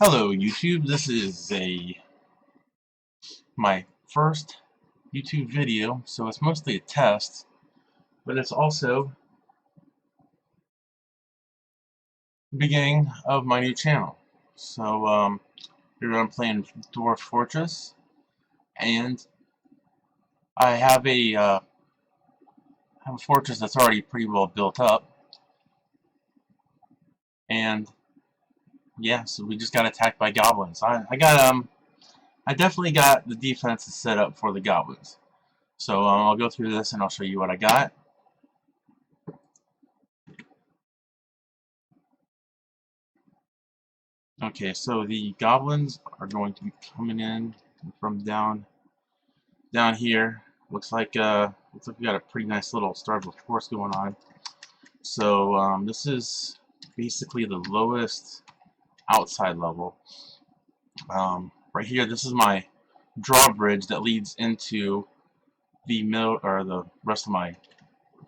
Hello YouTube, this is my first YouTube video, so it's mostly a test, but it's also the beginning of my new channel. So here I'm playing Dwarf Fortress, and I have a fortress that's already pretty well built up, and yeah, so we just got attacked by goblins. I definitely got the defenses set up for the goblins. So I'll go through this and I'll show you what I got. Okay, so the goblins are going to be coming in from down here. Looks like we got a pretty nice little starboard force going on. So this is basically the lowest outside level. Right here, this is my drawbridge that leads into the middle or the rest of my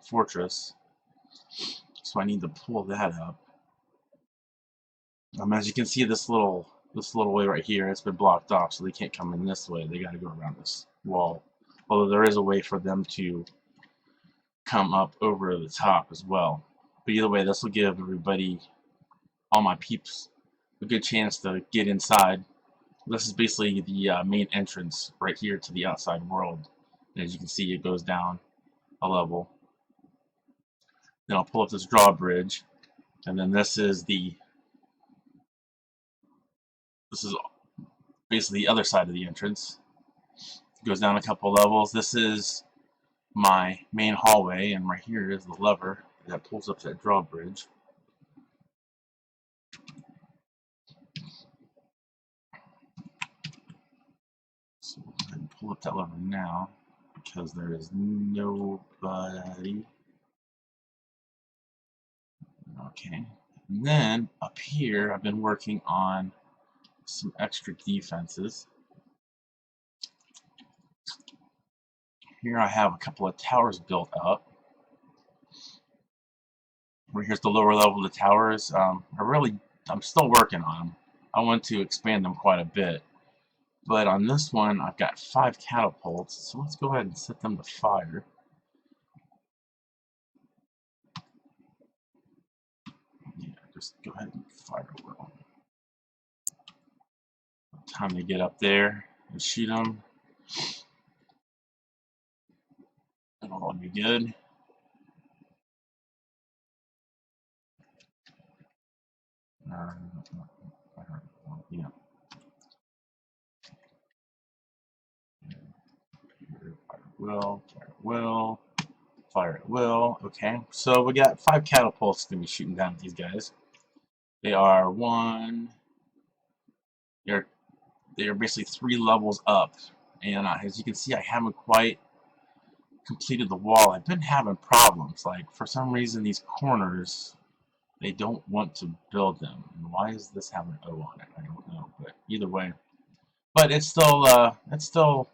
fortress. So I need to pull that up. As you can see, this little way right here, it's been blocked off, so they can't come in this way. They got to go around this wall. Although there is a way for them to come up over the top as well. But either way, this will give everybody, all my peeps, a good chance to get inside. This is basically the main entrance right here to the outside world. And as you can see, it goes down a level. Then I'll pull up this drawbridge, and then this is basically the other side of the entrance. It goes down a couple levels. This is my main hallway, and right here is the lever that pulls up that drawbridge. So we'll go ahead and pull up that lever now because there is nobody. Okay, and then up here I've been working on some extra defenses. Here I have a couple of towers built up. Right here's the lower level of the towers. I'm still working on them. I want to expand them quite a bit. But on this one, I've got 5 catapults, so let's go ahead and set them to fire. Yeah, just go ahead and fire well. Time to get up there and shoot them. It'll all be good. Yeah. Fire at will. Okay, so we got 5 catapults going to be shooting down at these guys. They are they're basically 3 levels up, and as you can see, I haven't quite completed the wall. I've been having problems. Like, for some reason, these corners, they don't want to build them. And why does this have an O on it? I don't know, but either way. But it's still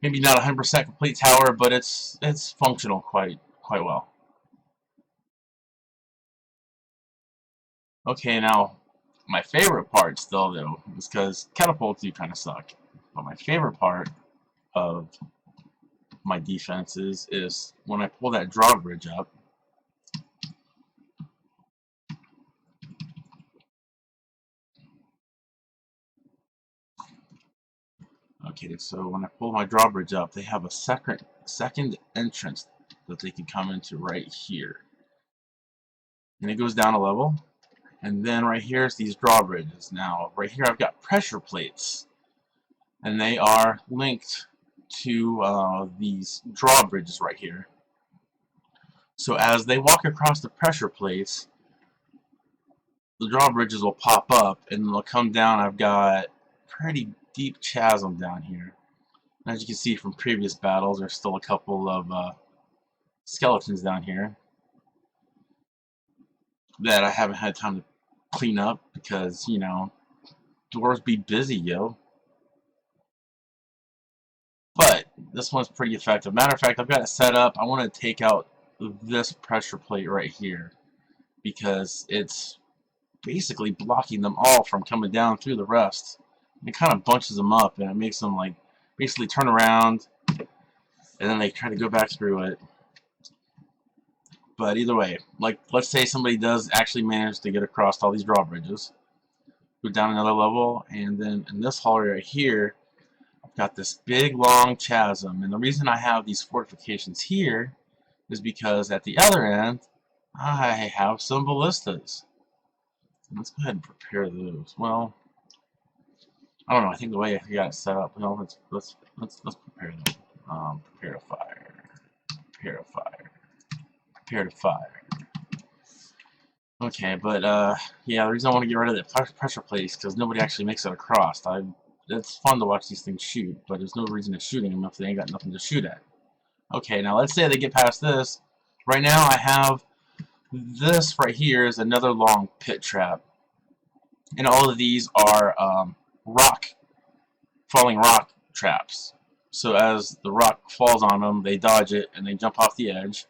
maybe not 100% complete tower, but it's functional quite well. Okay, now my favorite part still though is because catapults do kind of suck, but my favorite part of my defenses is when I pull that drawbridge up. Okay, so when I pull my drawbridge up, they have a second entrance that they can come into right here. And it goes down a level. And then right here is these drawbridges. Now, right here I've got pressure plates. And they are linked to these drawbridges right here. So as they walk across the pressure plates, the drawbridges will pop up and they'll come down. I've got pretty deep chasm down here. As you can see from previous battles, there's still a couple of skeletons down here that I haven't had time to clean up because, you know, dwarves be busy, yo. But this one's pretty effective. Matter of fact, I've got it set up. I want to take out this pressure plate right here because it's basically blocking them all from coming down through the rest. It kind of bunches them up, and it makes them like basically turn around, and then they try to go back through it. But either way, like let's say somebody does actually manage to get across all these drawbridges, go down another level, and then in this hallway right here, I've got this big long chasm. And the reason I have these fortifications here is because at the other end, I have some ballistas. Let's go ahead and prepare those. Well, I don't know. I think the way I got it set up. No, let's prepare them. Prepare to fire. Prepare to fire. Prepare to fire. Okay, but yeah, the reason I want to get rid of the pressure plates because nobody actually makes it across. It's fun to watch these things shoot, but there's no reason to shooting them if they ain't got nothing to shoot at. Okay, now let's say they get past this. Right now I have this right here is another long pit trap. And all of these are falling rock traps. So as the rock falls on them, they dodge it and they jump off the edge.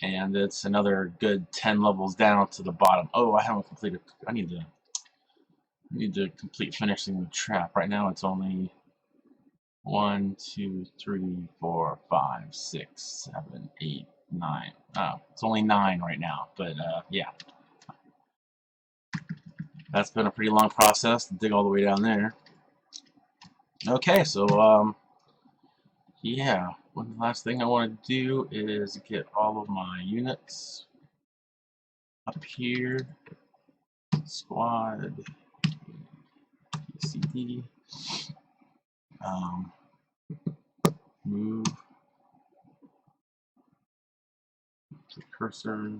And it's another good 10 levels down to the bottom. Oh, I haven't completed. I need to complete finishing the trap. Right now it's only 1, 2, 3, 4, 5, 6, 7, 8, 9. Oh, it's only 9 right now. But yeah. That's been a pretty long process to dig all the way down there. Okay, so yeah, one last thing I want to do is get all of my units up here. Squad, CD, move the cursor.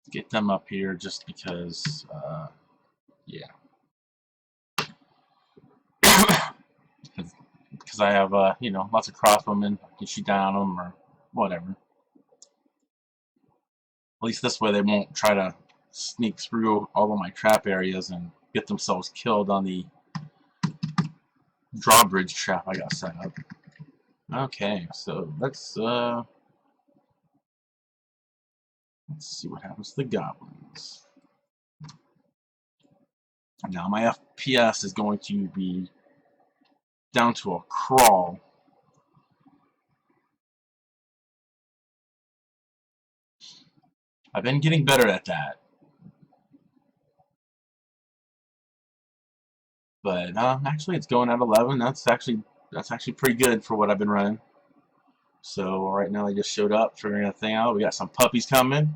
Get them up here just because, yeah. Because I have, you know, lots of crossbowmen. I can shoot down on them or whatever. At least this way they won't try to sneak through all of my trap areas and get themselves killed on the drawbridge trap I got set up. Okay, so let's see what happens to the goblins. Now my FPS is going to be down to a crawl. I've been getting better at that. But actually it's going at 11. That's actually pretty good for what I've been running. So right now I just showed up, figuring that thing out. We got some puppies coming.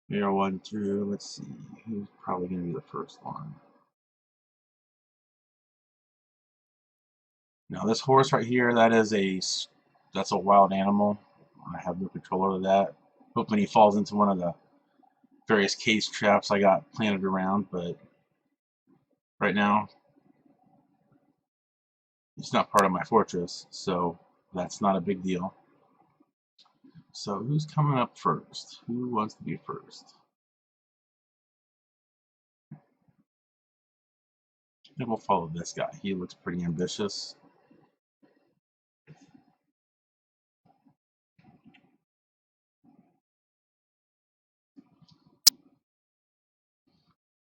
Here, 1 through, let's see, who's probably going to be the first one. Now this horse right here, that's a wild animal. I have no control over that. Hoping he falls into one of the various cage traps I got planted around, but right now it's not part of my fortress, so that's not a big deal. So who's coming up first? Who wants to be first? I think we'll follow this guy. He looks pretty ambitious.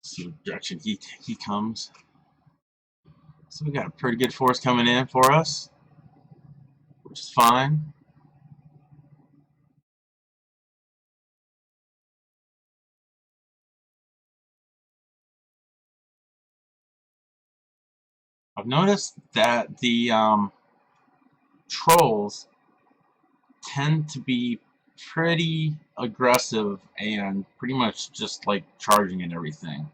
See what direction he comes. So we got a pretty good force coming in for us, which is fine. I've noticed that the trolls tend to be pretty aggressive and pretty much just like charging and everything.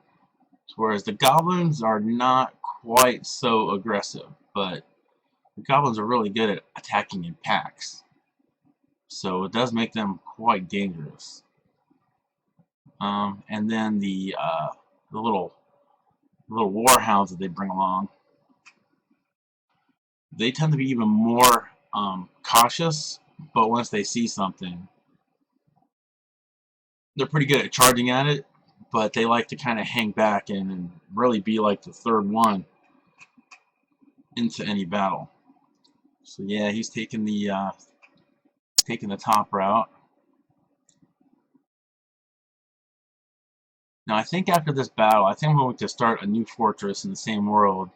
Whereas the goblins are not quite so aggressive, but the goblins are really good at attacking in packs. So it does make them quite dangerous. And then the little warhounds that they bring along, they tend to be even more cautious, but once they see something, they're pretty good at charging at it, but they like to kind of hang back and really be like the third one. into any battle. So yeah, he's taking the top route. Now I think after this battle, I think I'm going to start a new fortress in the same world.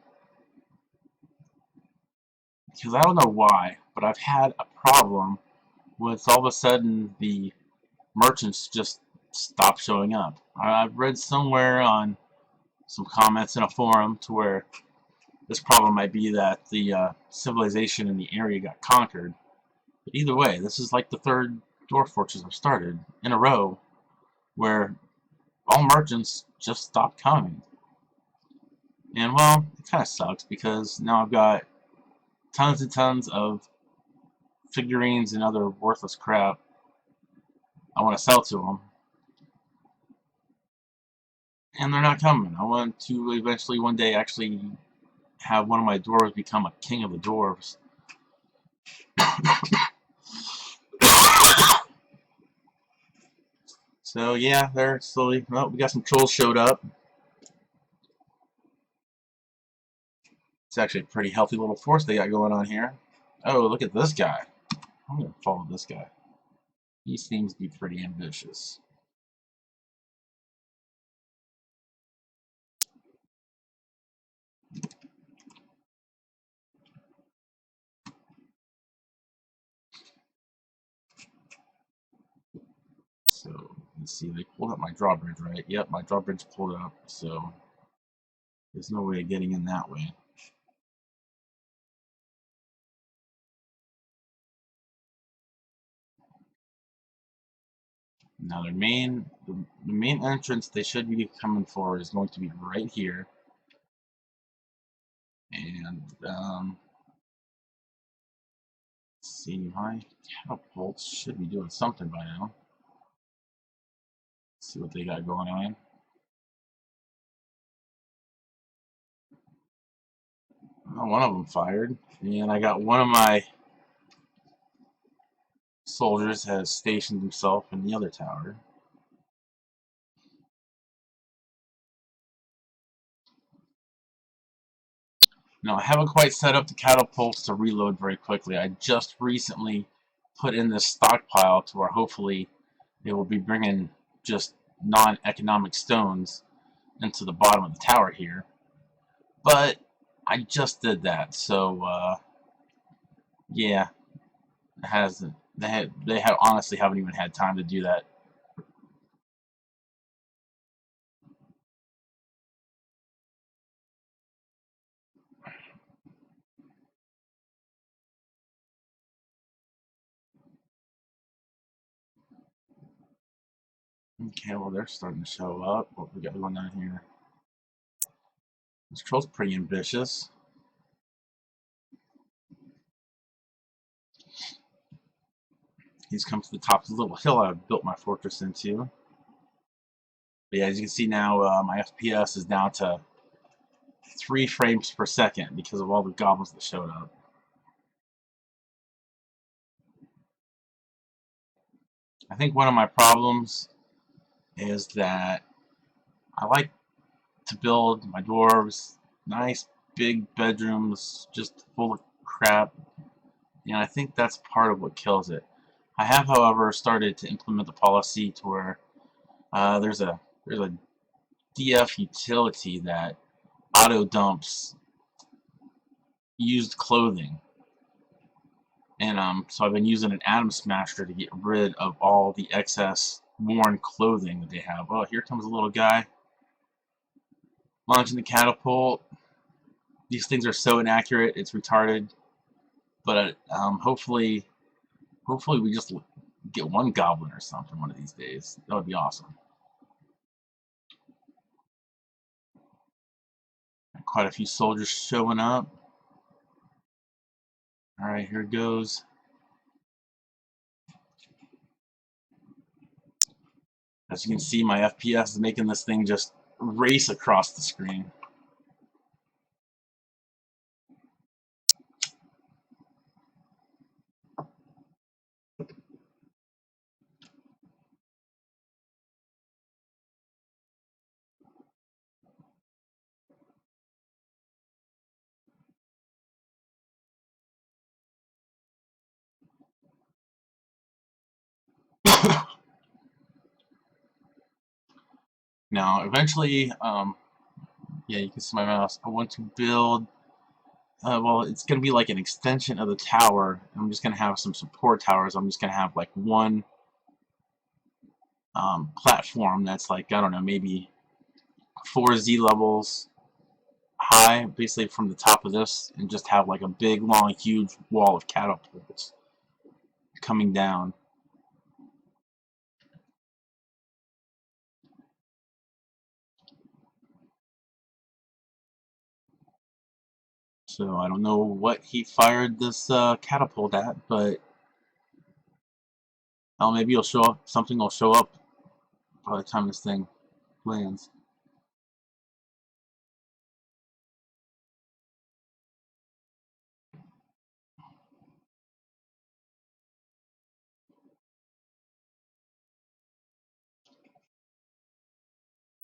Because I don't know why, but I've had a problem with all of a sudden the merchants just stop showing up. I've read somewhere on some comments in a forum to where this problem might be that the civilization in the area got conquered. But either way, this is like the third dwarf fortress I've started in a row where all merchants just stopped coming. And well, it kind of sucks because now I've got tons and tons of figurines and other worthless crap I want to sell to them. And they're not coming. I want to eventually one day actually have one of my dwarves become a king of the dwarves. So yeah, they're slowly. Well, we got some trolls showed up. It's actually a pretty healthy little force they got going on here. Oh, look at this guy. I'm gonna follow this guy. He seems to be pretty ambitious. So let's see. They pulled up my drawbridge, right? Yep, my drawbridge pulled up. So there's no way of getting in that way. Now the main entrance they should be coming for is going to be right here, and let's see, my catapults should be doing something by now. Let's see what they got going on. Oh, one of them fired, and I got one of my soldiers has stationed himself in the other tower. Now, I haven't quite set up the catapults to reload very quickly. I just recently put in this stockpile to where hopefully it will be bringing just non-economic stones into the bottom of the tower here. But I just did that, so yeah, it hasn't. They have honestly haven't even had time to do that. Okay, well they're starting to show up. What we got going on here? This troll's pretty ambitious. He's come to the top of the little hill I've built my fortress into. But yeah, as you can see now, my FPS is down to 3 frames per second because of all the goblins that showed up. I think one of my problems is that I like to build my dwarves nice big bedrooms just full of crap, and I think that's part of what kills it. I have, however, started to implement the policy to where there's a DF utility that auto dumps used clothing. And so I've been using an atom smasher to get rid of all the excess worn clothing that they have. Oh, here comes a little guy launching the catapult. These things are so inaccurate, it's retarded. But hopefully we just get one goblin or something one of these days. That would be awesome. Quite a few soldiers showing up. All right, here it goes. As you can see, my FPS is making this thing just race across the screen. Now, eventually, yeah, you can see my mouse. I want to build. Well, it's going to be like an extension of the tower. I'm just going to have some support towers. I'm just going to have like one platform that's like, I don't know, maybe 4 Z levels high, basically from the top of this, and just have like a big, long, huge wall of catapults coming down. So I don't know what he fired this catapult at, but maybe it'll show up. Something will show up by the time this thing lands.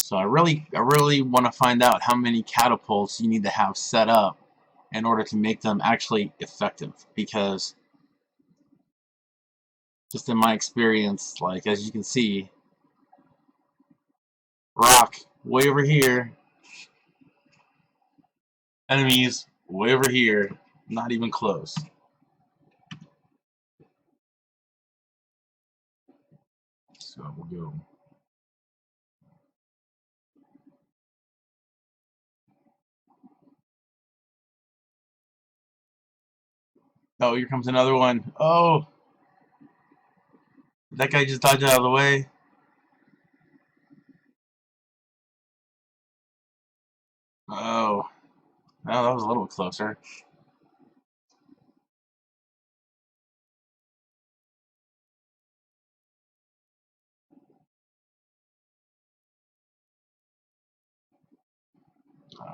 So I really want to find out how many catapults you need to have set up in order to make them actually effective. Because just in my experience, like as you can see, rock way over here, enemies way over here, not even close. So we'll go. Oh, here comes another one. Oh, that guy just dodged out of the way. Oh, well, that was a little closer.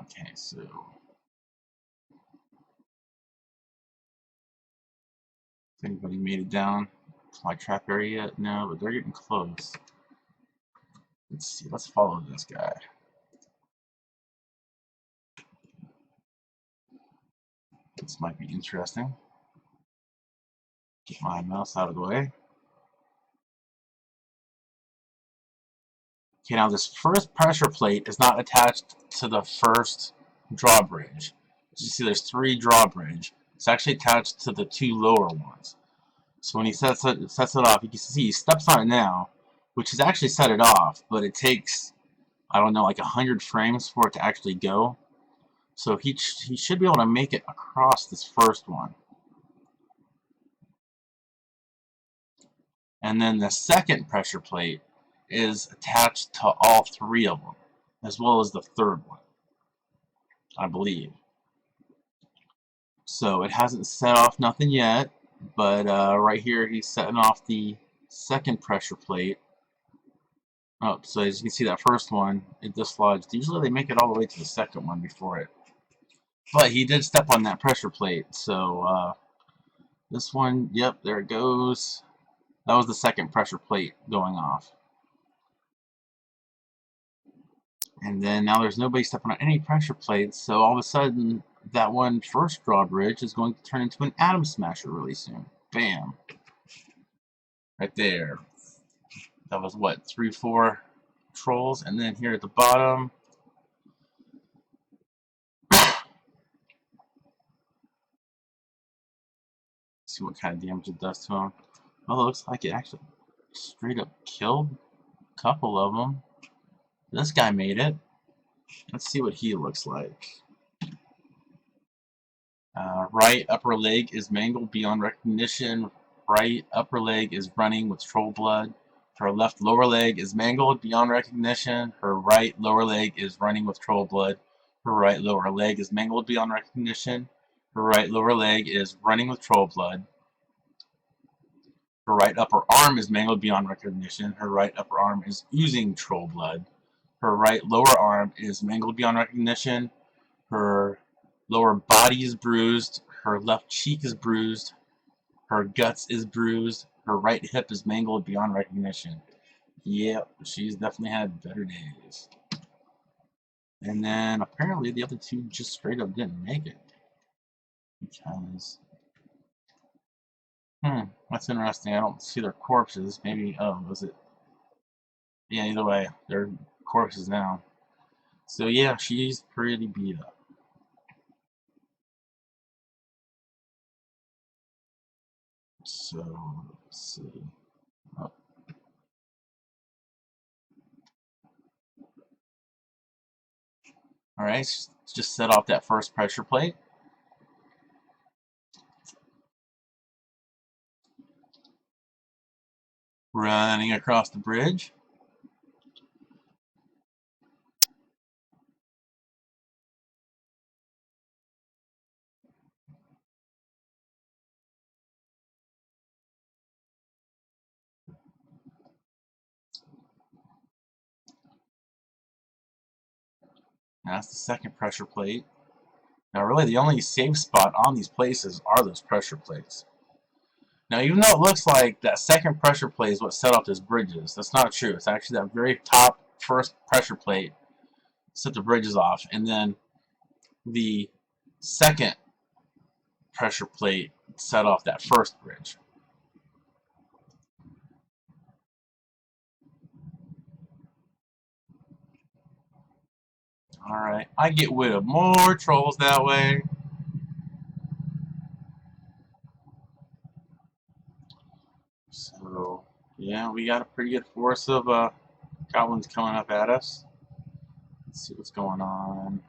Okay, so has anybody made it down to my trap area yet? No, but they're getting close. Let's see. Let's follow this guy. This might be interesting. Get my mouse out of the way. Okay, now this first pressure plate is not attached to the first drawbridge. As you see, there's 3 drawbridge. It's actually attached to the 2 lower ones. So when he sets it off, you can see he steps on it now, which has actually set it off, but it takes, I don't know, like 100 frames for it to actually go. So he should be able to make it across this first one. And then the second pressure plate is attached to all 3 of them, as well as the third one, I believe. So it hasn't set off nothing yet, but right here he's setting off the second pressure plate. Oh, so as you can see, that first one, it dislodged. Usually they make it all the way to the second one before it. But he did step on that pressure plate, so this one, yep, there it goes. That was the second pressure plate going off. And then now there's nobody stepping on any pressure plates, so all of a sudden that one first drawbridge is going to turn into an atom smasher really soon. Bam. Right there. That was what, 3, 4 trolls, and then here at the bottom, see what kind of damage it does to him. Well, it looks like it actually straight up killed a couple of them. This guy made it. Let's see what he looks like. Right upper leg is mangled beyond recognition. Right upper leg is running with troll blood. Her left lower leg is mangled beyond recognition. Her right lower leg is running with troll blood. Her right lower leg is mangled beyond recognition. Her right lower leg is running with troll blood. Her right upper arm is mangled beyond recognition. Her right upper arm is oozing troll blood. Her right lower arm is mangled beyond recognition. Her lower body is bruised. Her left cheek is bruised. Her guts is bruised. Her right hip is mangled beyond recognition. Yep, she's definitely had better days. And then apparently the other 2 just straight up didn't make it. Because, that's interesting. I don't see their corpses. Maybe, oh, was it? Yeah, either way, their corpses now. So yeah, she's pretty beat up. So let's see. Oh. All right, just set off that first pressure plate. Running across the bridge. That's the second pressure plate. Now really the only safe spot on these places are those pressure plates. Now even though it looks like that second pressure plate is what set off those bridges, that's not true. It's actually that very top first pressure plate set the bridges off, and then the second pressure plate set off that first bridge. Alright, I get rid of more trolls that way. So, yeah, we got a pretty good force of goblins coming up at us. Let's see what's going on.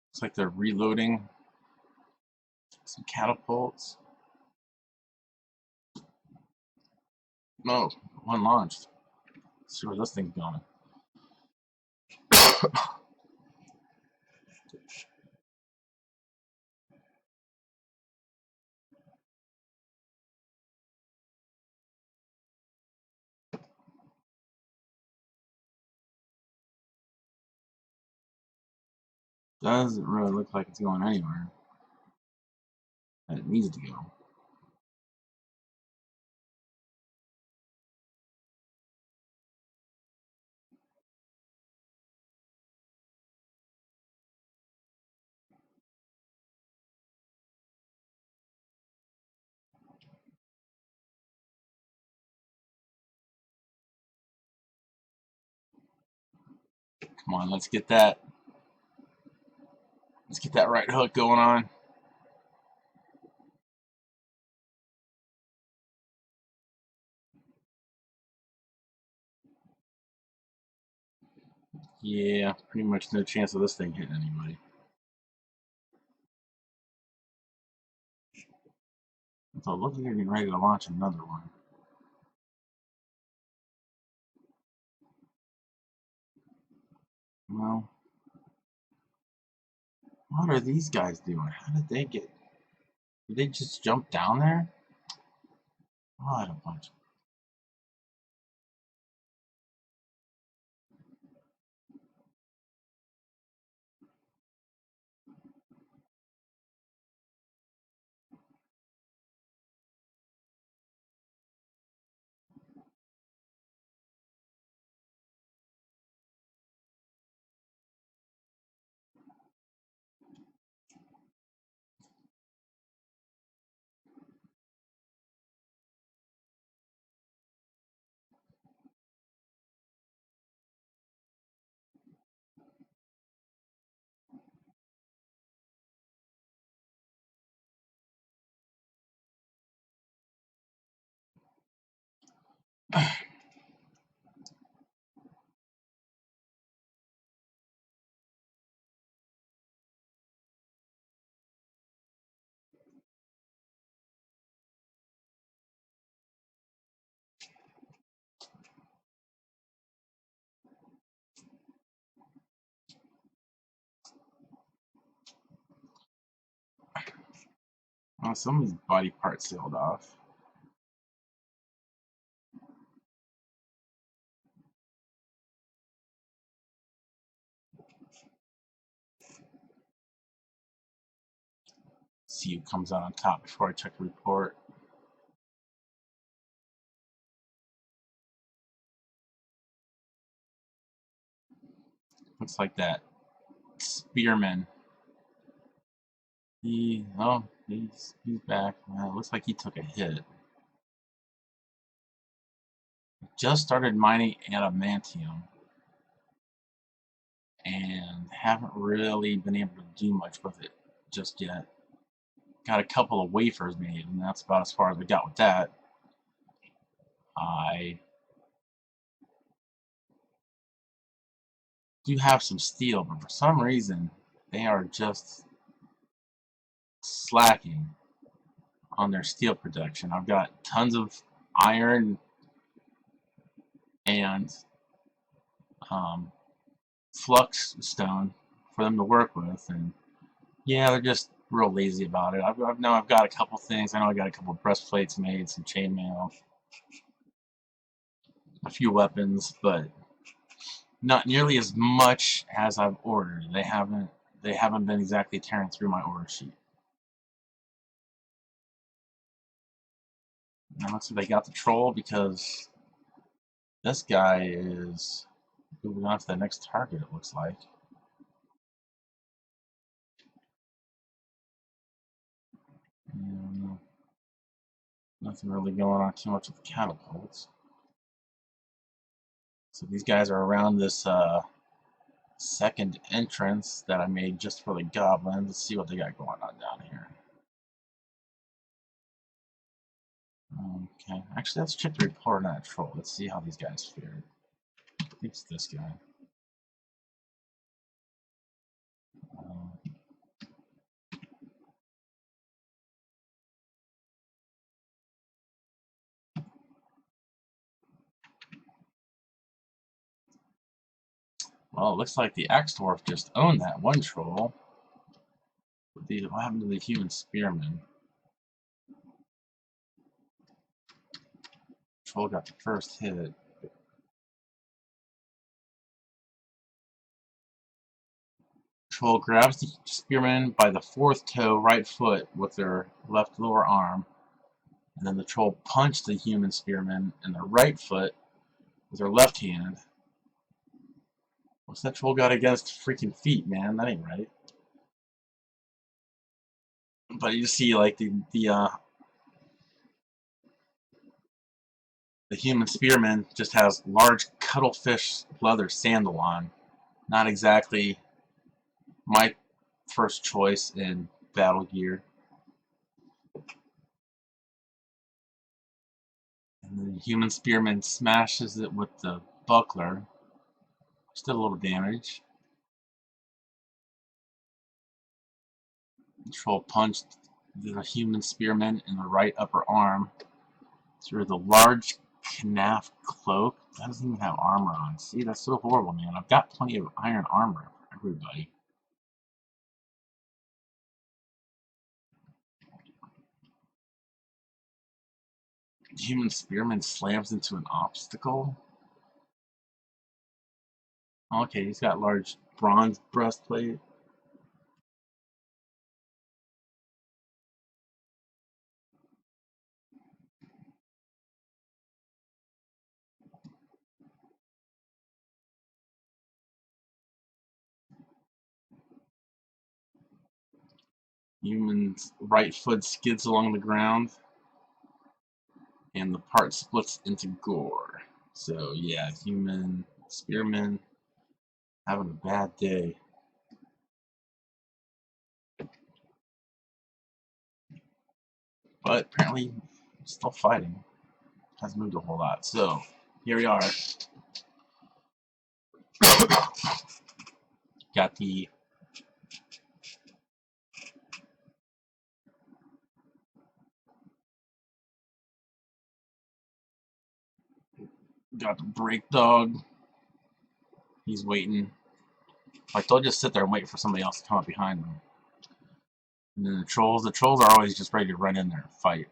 Looks like they're reloading some catapults. No, one launched. Let's see where this thing's going. Doesn't really look like it's going anywhere. And it needs to go. Come on, let's get that. Let's get that right hook going on. Yeah, pretty much no chance of this thing hitting anybody. So it looks like they're getting ready to launch another one. Well, what are these guys doing? How did they get... Did they just jump down there? What a bunch. Oh, some of these body parts sealed off. See who comes out on top before I check the report. Looks like that spearman He's back. It looks like he took a hit. Just started mining adamantium and haven't really been able to do much with it just yet. Got a couple of wafers made, and that's about as far as we got with that. I do have some steel, but for some reason they are just slacking on their steel production. I've got tons of iron and um, flux stone for them to work with, and yeah, they're just real lazy about it. I've got a couple things. I know I got a couple breastplates made, some chainmail, a few weapons, but not nearly as much as I've ordered. They haven't been exactly tearing through my order sheet. Now looks like they got the troll because this guy is moving on to the next target, it looks like. And nothing really going on too much with the catapults. So these guys are around this second entrance that I made just for the goblins. Let's see what they got going on down here. Okay, actually, let's check the report on that troll. Let's see how these guys fared. I think it's this guy. Well, it looks like the axe dwarf just owned that one troll. What happened to the human spearman? Troll got the first hit. Troll grabs the spearman by the fourth toe, right foot, with their left lower arm. And then the troll punched the human spearman in the right foot with her left hand. What's that troll got against freaking feet, man? That ain't right. But you see, like, the human spearman just has large cuttlefish leather sandal on. Not exactly my first choice in battle gear. And the human spearman smashes it with the buckler. Still a little damage. The troll punched the human spearman in the right upper arm through the large knaf cloak. That doesn't even have armor on. See, that's so horrible, man. I've got plenty of iron armor for everybody. The human spearman slams into an obstacle. Okay, he's got large bronze breastplate. Human's right foot skids along the ground, and the part splits into gore. So yeah, human spearman having a bad day. But apparently still fighting. Hasn't moved a whole lot. So here we are. Got the break dog. He's waiting. Like, they'll just sit there and wait for somebody else to come up behind them. And then the trolls are always just ready to run in there and fight.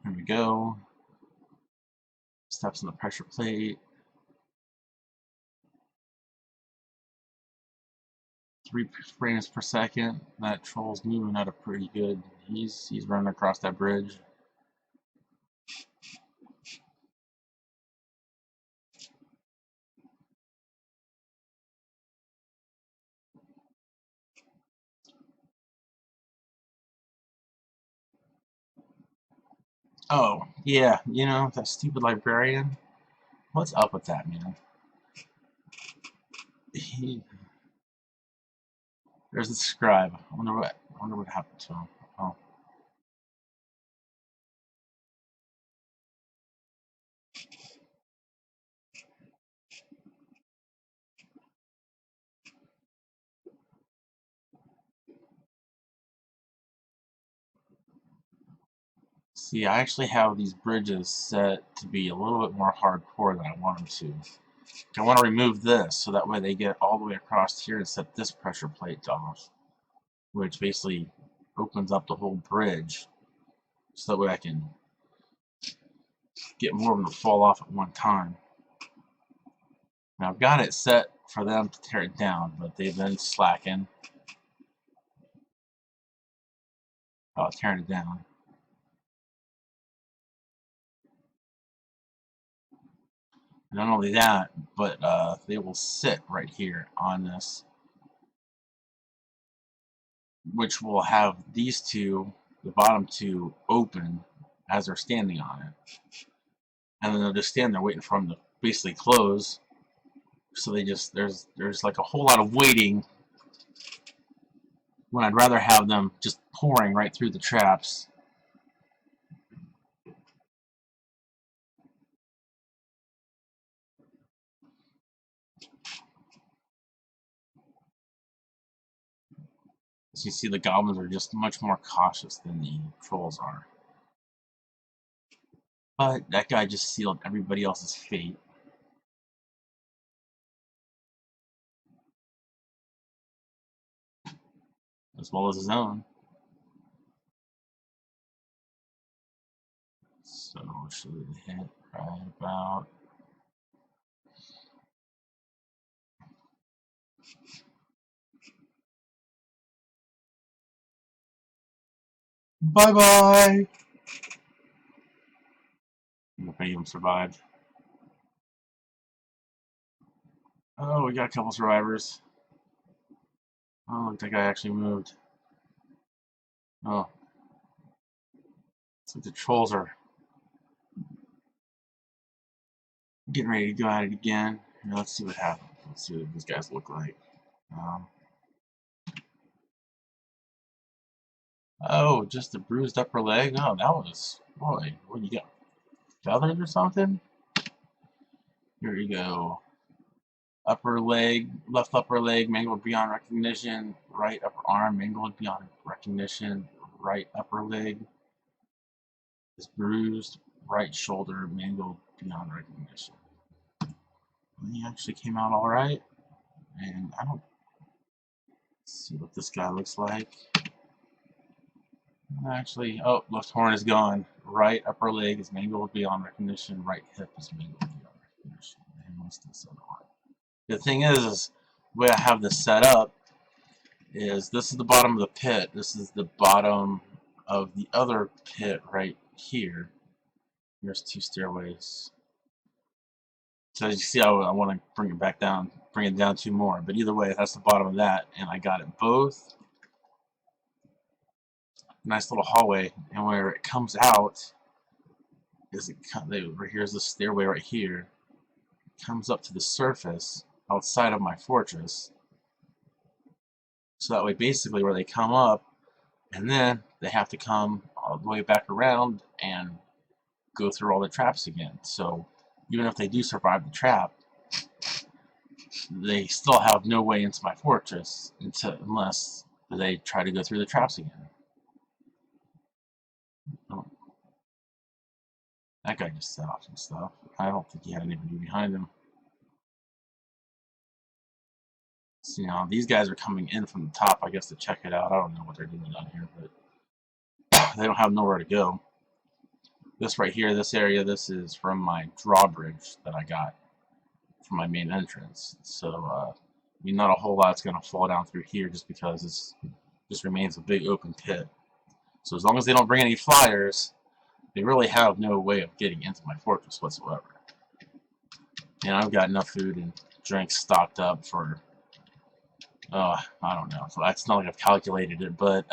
Here we go. Steps on the pressure plate. 3 frames per second. That troll's moving at a pretty good. He's running across that bridge. Oh, yeah, you know, that stupid librarian. What's up with that, man? There's the scribe. I wonder what happened to him. Oh. See, I actually have these bridges set to be a little bit more hardcore than I want them to. I want to remove this so that way they get all the way across here and set this pressure plate off, which basically opens up the whole bridge, so that way I can get more of them to fall off at one time. Now I've got it set for them to tear it down, but they've been slacking about tearing it down. And not only that, but they will sit right here on this, which will have these two, the bottom two, open as they're standing on it. And then they'll just stand there waiting for them to basically close. So they just, there's like a whole lot of waiting when I'd rather have them just pouring right through the traps. As you see, the goblins are just much more cautious than the trolls are. But that guy just sealed everybody else's fate. As well as his own. So should we hit right about... Bye-bye! If any of them survived. Oh, we got a couple survivors. Oh, look, that guy actually moved. Oh. Looks like the trolls are getting ready to go at it again. Now, let's see what happens. Let's see what these guys look like. Oh, just a bruised upper leg? Oh, that was... Boy, what do you got? Feathers or something? Here you go. Upper leg, left upper leg mangled beyond recognition. Right upper arm mangled beyond recognition. Right upper leg is bruised. Right shoulder mangled beyond recognition. He actually came out all right. And I don't see what this guy looks like. Actually, oh, left horn is gone. Right upper leg is mangled beyond recognition. Right hip is mangled beyond recognition. And what's this other one? The thing is the way I have this set up is this is the bottom of the pit. This is the bottom of the other pit right here. There's two stairways. So as you see, I want to bring it back down, bring it down two more. But either way, that's the bottom of that, and I got it both. Nice little hallway, and where it comes out is here's the stairway right here. It comes up to the surface outside of my fortress. So that way, basically, where they come up, and then they have to come all the way back around and go through all the traps again. So even if they do survive the trap, they still have no way into my fortress unless they try to go through the traps again. Oh, that guy just set off some stuff. I don't think he had anybody behind him. So, you know, these guys are coming in from the top, I guess, to check it out. I don't know what they're doing down here, but they don't have nowhere to go. This right here, this area, this is from my drawbridge that I got from my main entrance. So, I mean, not a whole lot's going to fall down through here just because it just remains a big open pit. So as long as they don't bring any flyers, they really have no way of getting into my fortress whatsoever. And I've got enough food and drinks stocked up for, I don't know. So it's not like I've calculated it, but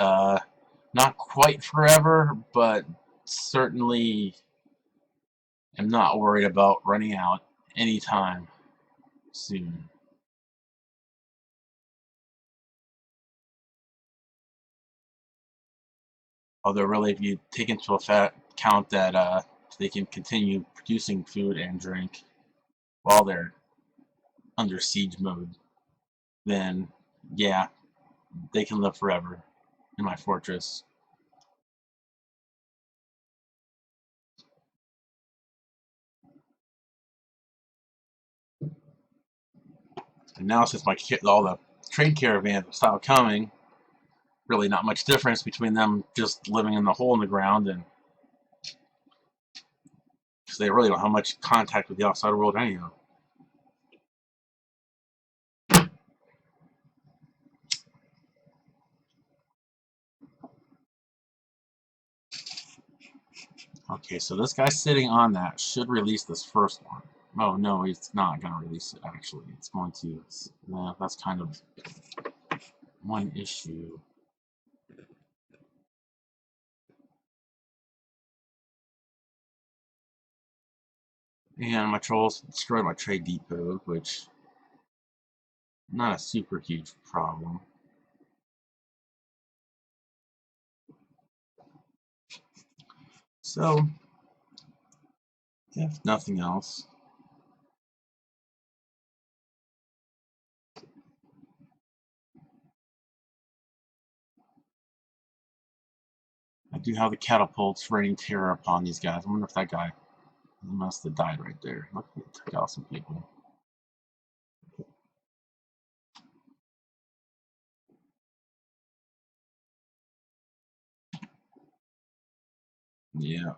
not quite forever, but certainly am not worried about running out anytime soon. Although really, if you take into account that they can continue producing food and drink while they're under siege mode, then yeah, they can live forever in my fortress. And now since all the train caravans have stopped coming, really not much difference between them just living in the hole in the ground, and because they really don't have much contact with the outside world anyhow. Okay, so this guy sitting on that should release this first one. Oh no, it's not going to release it actually. It's going to, yeah, that's kind of one issue. And my trolls destroyed my trade depot, which not a super huge problem. So, if nothing else, I do have the catapults raining terror upon these guys. I wonder if that guy must have died right there. Look, he took out some people. Yeah.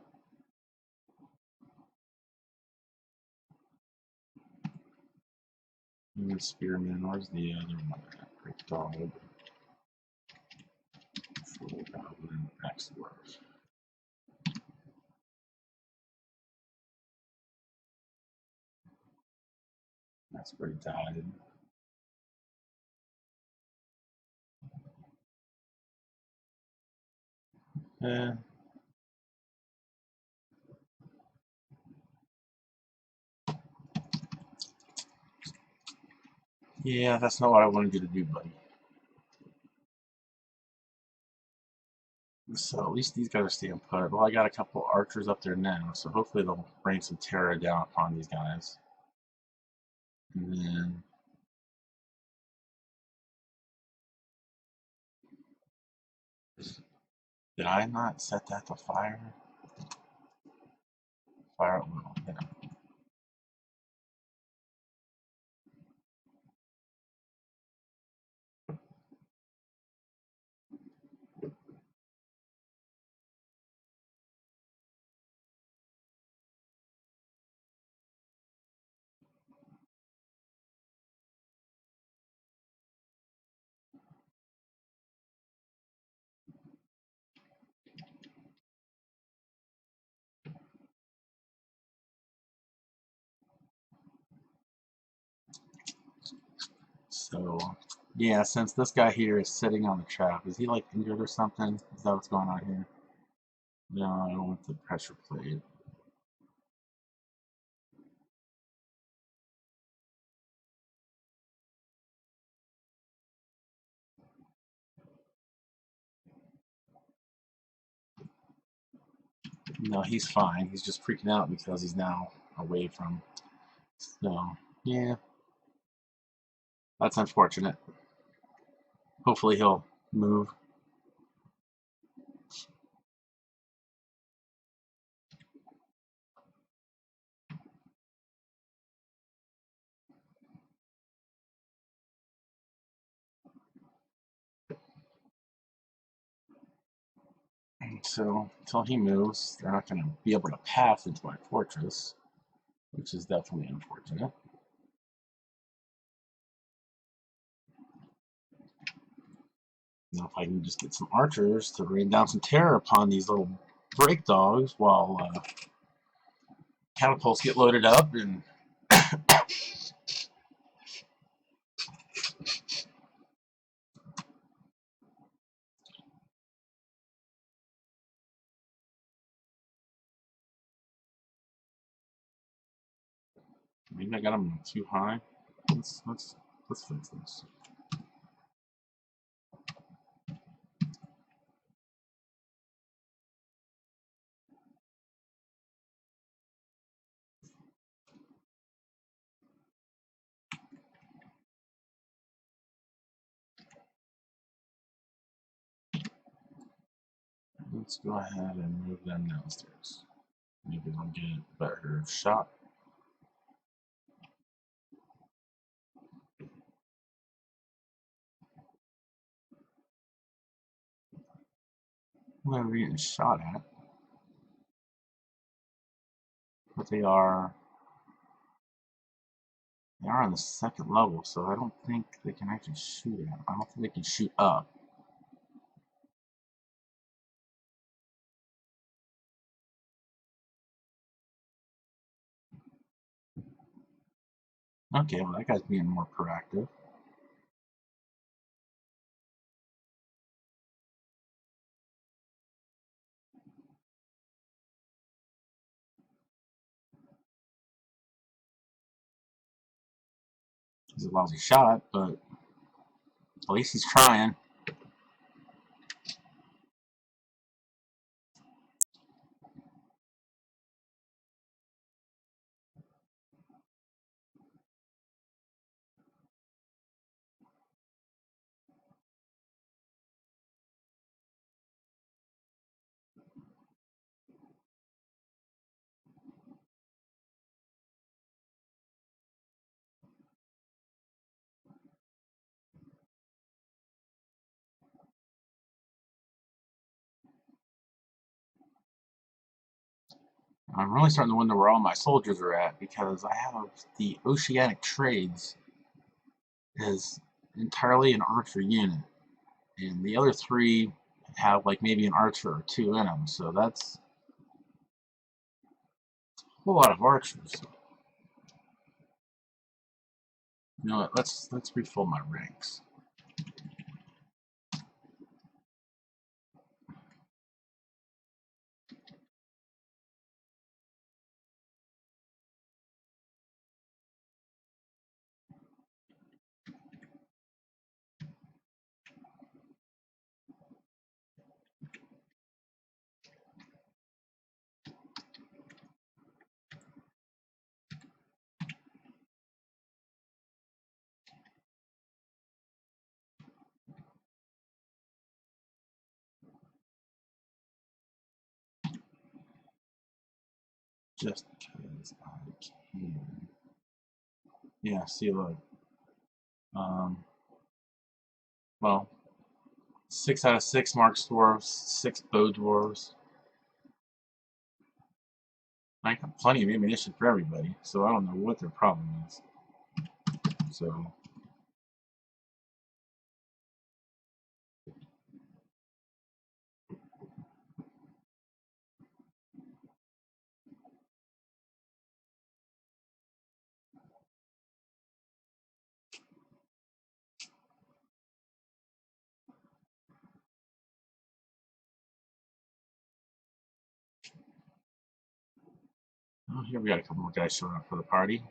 And Spearman, where's the other one? Great dog. Full goblin, X dwarf. That's where he died. Eh, yeah, that's not what I wanted you to do, buddy. So at least these guys are staying put. Well, I got a couple archers up there now, so hopefully they'll bring some terror down upon these guys. And then did I not set that to fire? Fire at will. Yeah. So yeah, since this guy here is sitting on the trap, is he like injured or something? Is that what's going on here? No, I don't want the pressure plate. No, he's fine. He's just freaking out because he's now away from. So yeah, that's unfortunate. Hopefully he'll move. So until he moves, they're not going to be able to pass into my fortress, which is definitely unfortunate. Now if I can just get some archers to rain down some terror upon these little break dogs while catapults get loaded up and Maybe I got them too high. Let's fix this. Let's go ahead and move them downstairs. Maybe they'll get a better shot. Well, they're getting shot at, but they are on the second level, so I don't think they can actually shoot at. I don't think they can shoot up. Okay, well that guy's being more proactive. He's a lousy shot, but at least he's trying. I'm really starting to wonder where all my soldiers are at, because I have the oceanic trades is entirely an archer unit, and the other three have like maybe an archer or two in them, so that's a whole lot of archers. You know what? Let's refill my ranks. Just because I can. Yeah, see, look. Well, 6 out of 6 mark dwarves, 6 bow dwarves. I got plenty of ammunition for everybody, so I don't know what their problem is. So, oh, here we got a couple more guys showing up for the party.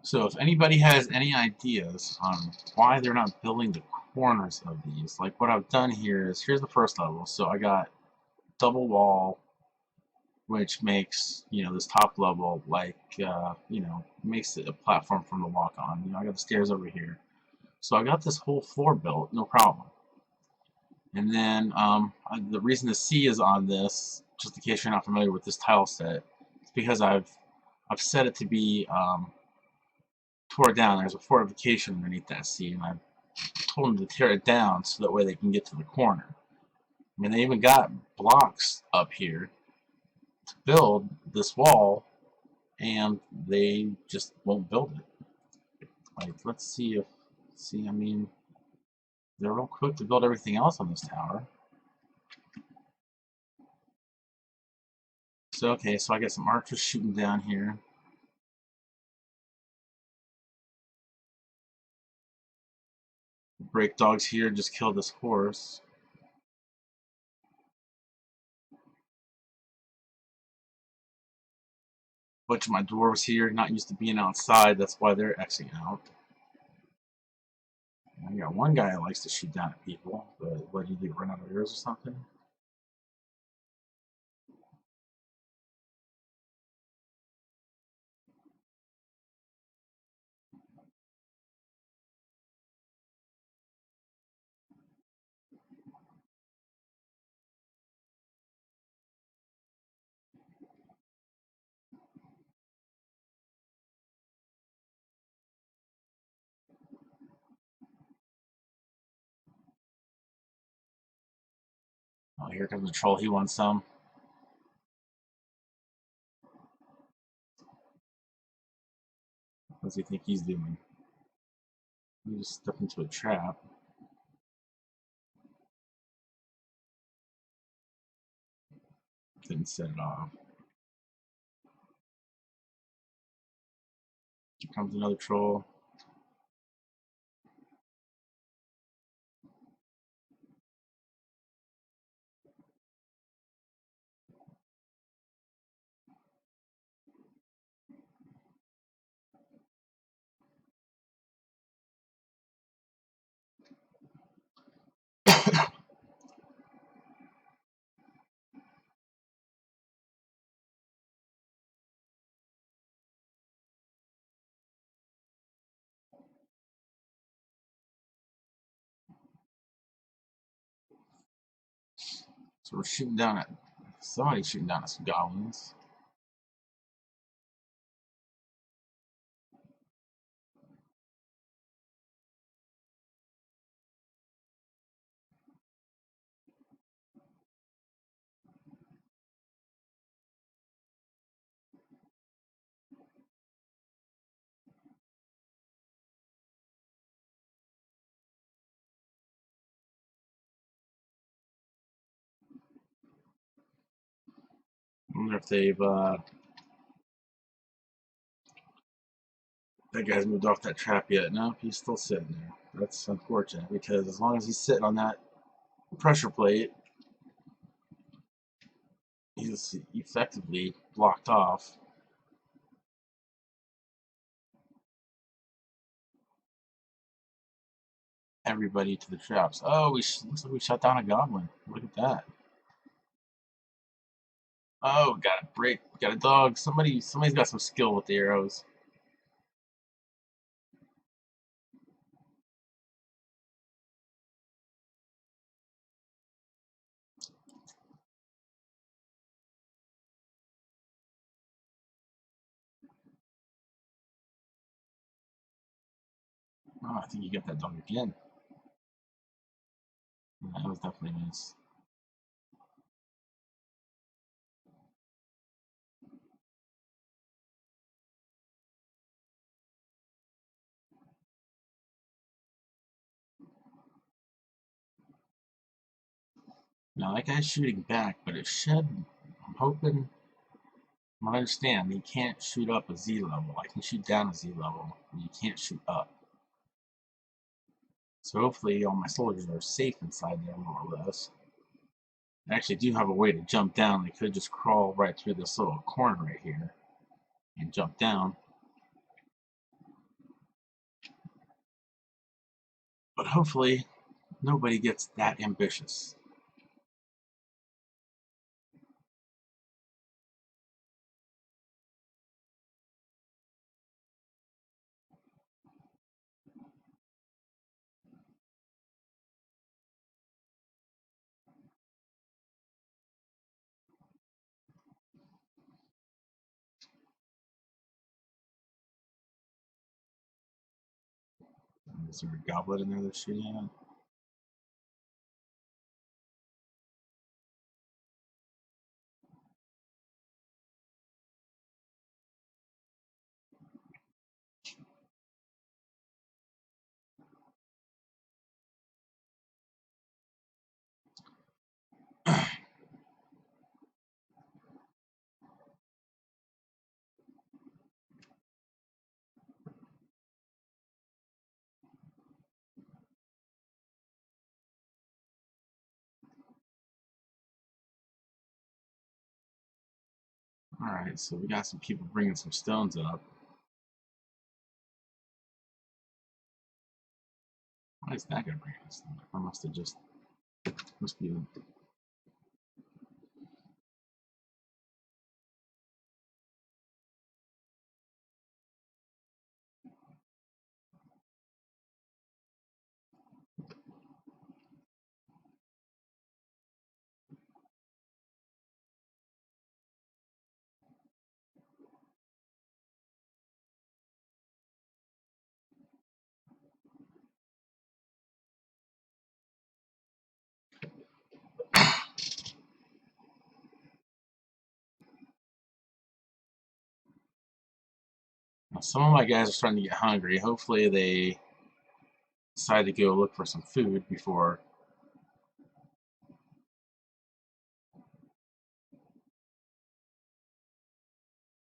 So if anybody has any ideas on why they're not building the corners of these, like what I've done here is, here's the first level. So I got double wall, which makes, you know, this top level like, you know, makes it a platform from the walk on. You know, I got the stairs over here. So I got this whole floor built, no problem. And then the reason the C is on this, just in case you're not familiar with this tile set, is because I've set it to be tore down. There's a fortification underneath that C, and I've told them to tear it down so that way they can get to the corner. I mean, they even got blocks up here to build this wall, and they just won't build it. Like, let's see if, see, I mean, they're real quick to build everything else on this tower. So, okay, so I got some archers shooting down here. Break dogs here, just kill this horse. Bunch of my dwarves here, not used to being outside, that's why they're Xing out. I got one guy that likes to shoot down at people, but what do you do, run out of arrows or something? Oh, here comes the troll, he wants some. What does he think he's doing? He just stepped into a trap. Didn't set it off. Here comes another troll. So we're shooting down at, somebody's shooting down at some goblins. I wonder if they've, that guy's moved off that trap yet. No, he's still sitting there. That's unfortunate, because as long as he's sitting on that pressure plate, he's effectively blocked off everybody to the traps. Oh, looks like we shut down a goblin. Look at that. Oh, got a break, got a dog. Somebody's got some skill with the arrows. Oh, I think you got that dog again. Yeah, that was definitely nice. Now that guy's shooting back, but it should. I'm hoping. I understand he can't shoot up a Z level. I can shoot down a Z level, but you can't shoot up. So hopefully all my soldiers are safe inside there, more or less. I actually do have a way to jump down. They could just crawl right through this little corner right here and jump down. But hopefully nobody gets that ambitious. Is there a goblet in there that's shooting at? Alright, so we got some people bringing some stones up. Why is that guy bringing this stone up? I must have just... must be... Now, some of my guys are starting to get hungry. Hopefully they decide to go look for some food before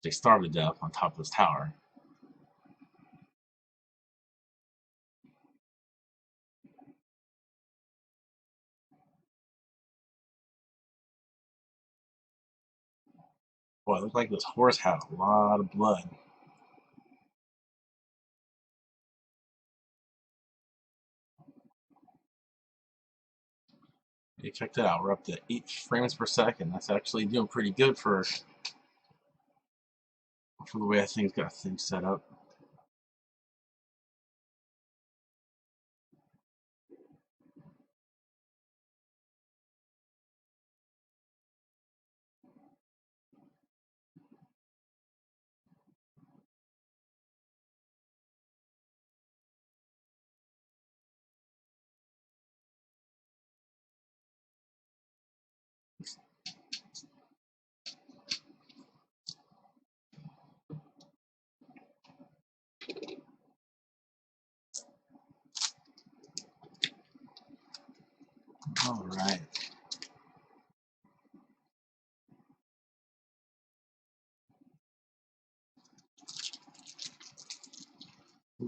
they starve to death on top of this tower. Boy, it looked like this horse had a lot of blood. Hey, check that out. We're up to 8 frames per second. That's actually doing pretty good for the way I think got things set up. All right.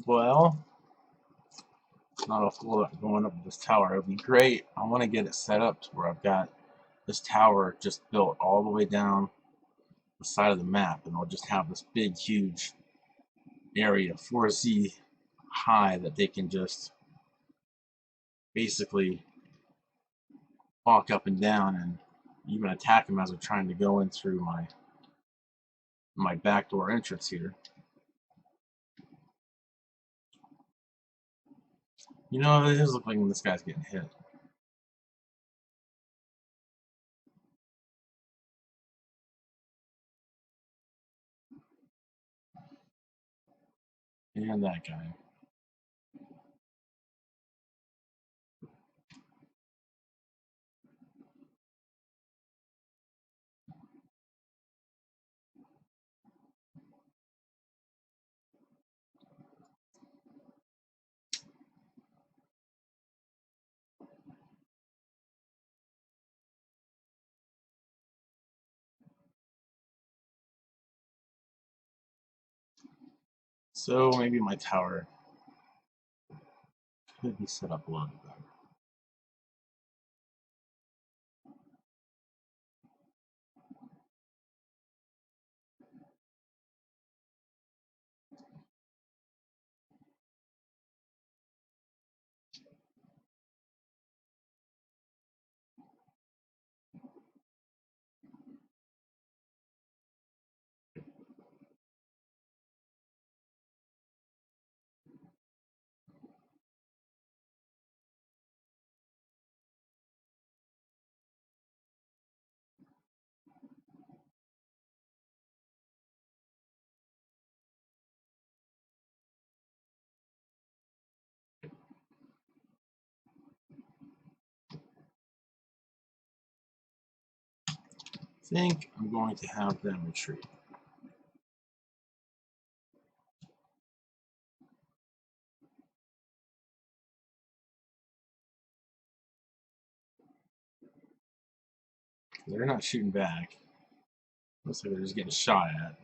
Well, not a whole lot going up this tower. It would be great. I want to get it set up to where I've got this tower just built all the way down the side of the map, and I'll just have this big, huge area 4Z high that they can just basically walk up and down and even attack them as they're trying to go in through my backdoor entrance here. You know, it does look like this guy's getting hit. And that guy. So maybe my tower could be set up a little bit better. I think I'm going to have them retreat. They're not shooting back. Looks like they're just getting shot at.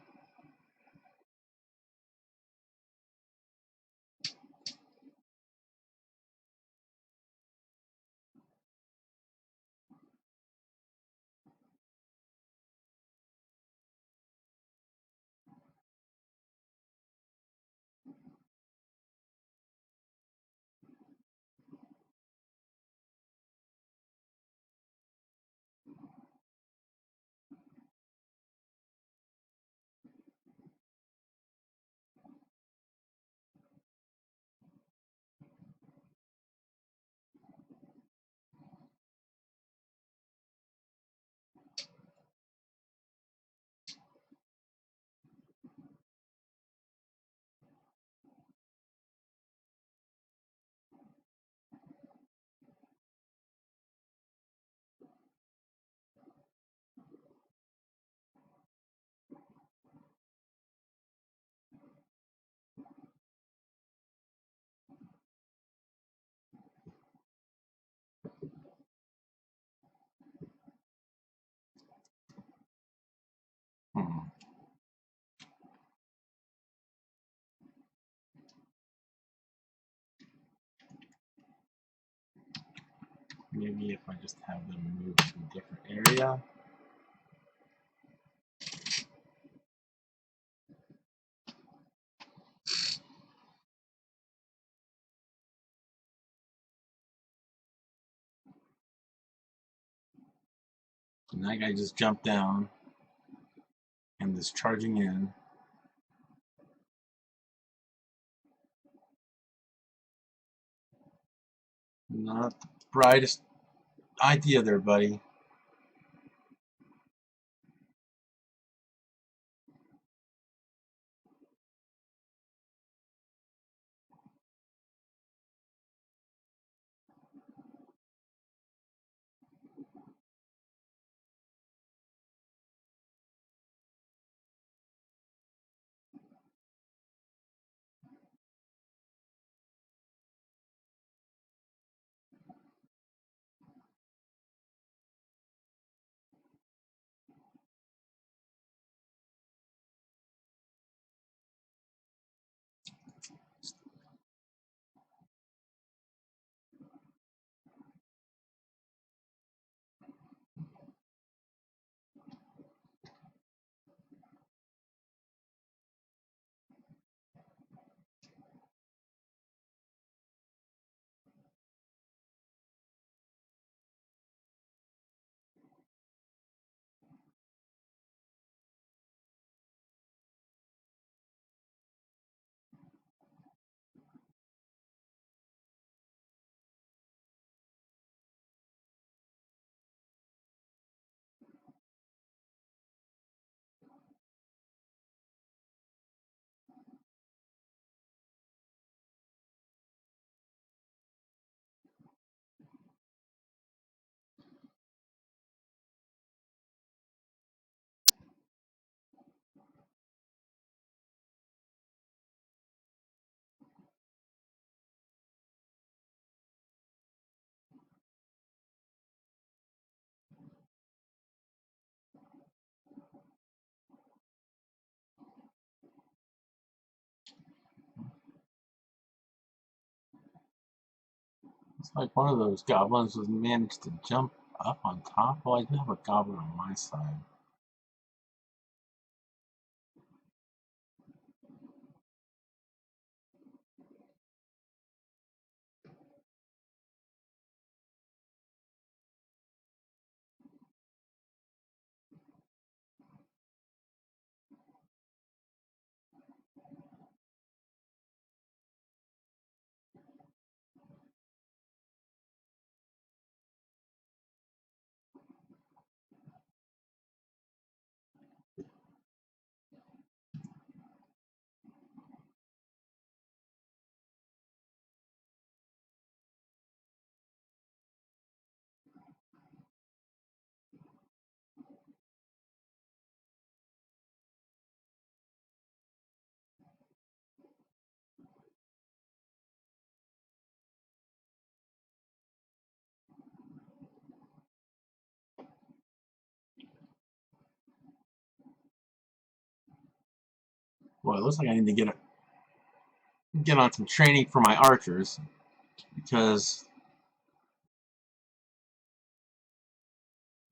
maybe if I just have them move to a different area. And that guy just jumped down and is charging in. Not the brightest idea there, buddy. It's like one of those goblins was managed to jump up on top. Well, I do have a goblin on my side. Well, it looks like I need to get on some training for my archers because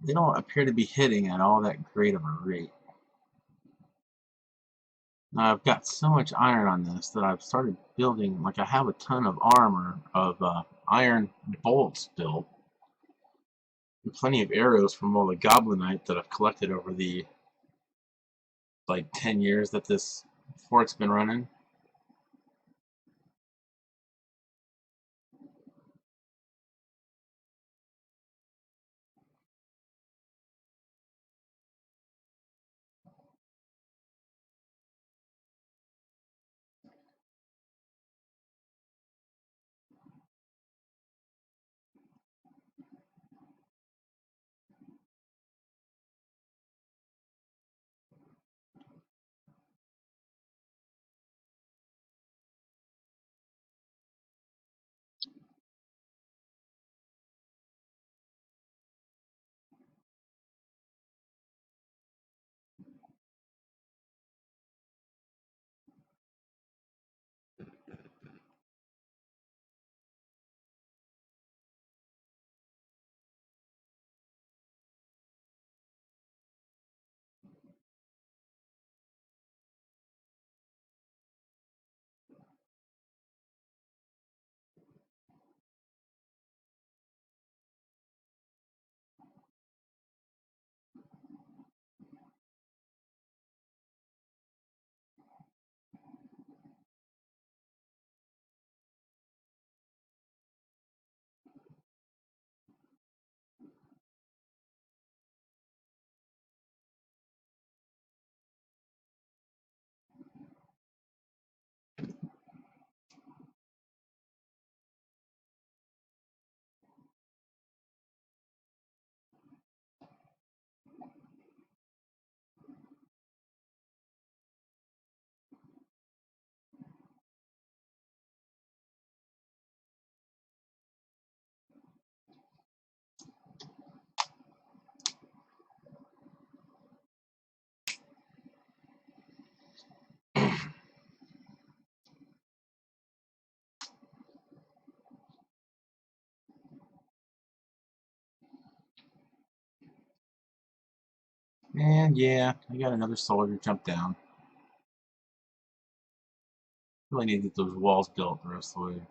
they don't appear to be hitting at all that great of a rate. Now I've got so much iron on this that I've started building, like I have a ton of armor of iron bolts built, and plenty of arrows from all the goblinite that I've collected over the like 10 years that this fort's been running. And yeah, I got another soldier jump down. Really need to get those walls built the rest of the way.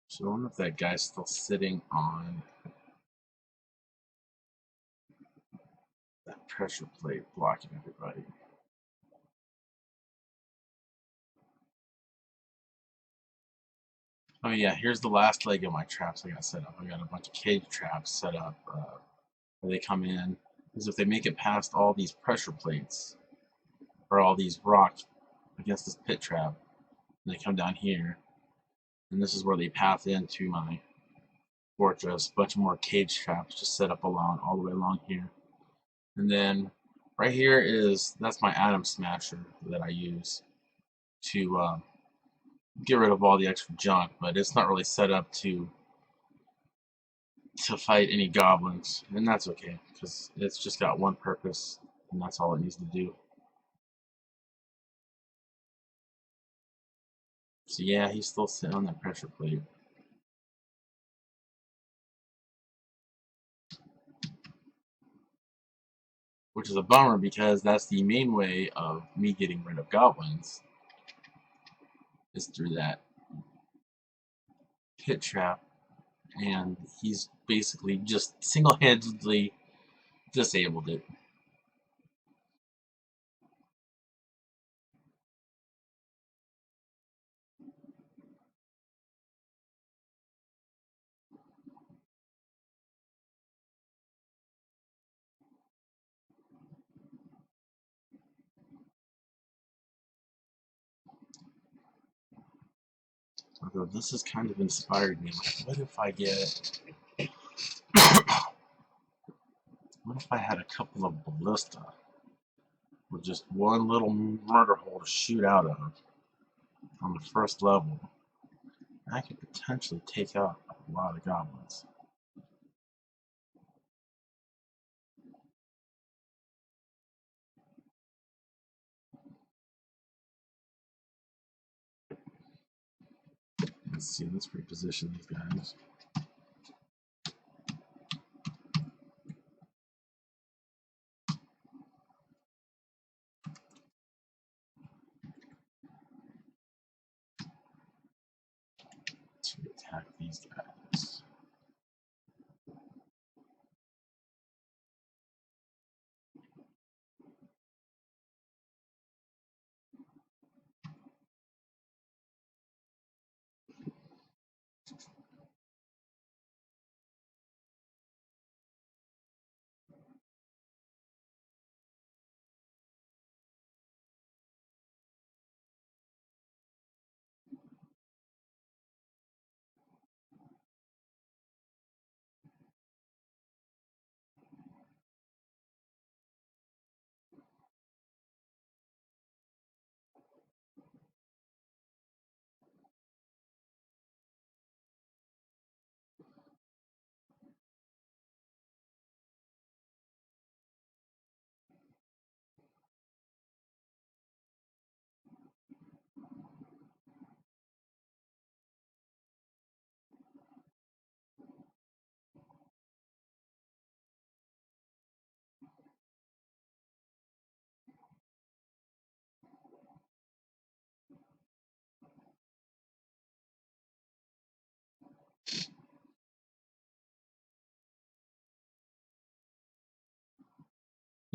So I wonder if that guy's still sitting on that pressure plate blocking everybody. Oh yeah, here's the last leg of my traps I got set up. I got a bunch of cage traps set up where they come in. Because if they make it past all these pressure plates, or all these rocks against this pit trap, and they come down here, and this is where they path into my fortress. A bunch of more cage traps just set up along all the way along here. And then right here that's my atom smasher that I use to get rid of all the extra junk, but it's not really set up to fight any goblins, and that's okay because it's just got one purpose, and that's all it needs to do. So yeah, he's still sitting on that pressure plate, which is a bummer because that's the main way of me getting rid of goblins is through that pit trap, and he's basically just single-handedly disabled it. Although this has kind of inspired me. Like, what if I get? What if I had a couple of ballista with just one little murder hole to shoot out of on the first level? I could potentially take out a lot of goblins. Let's see, let's reposition these guys. To attack these guys.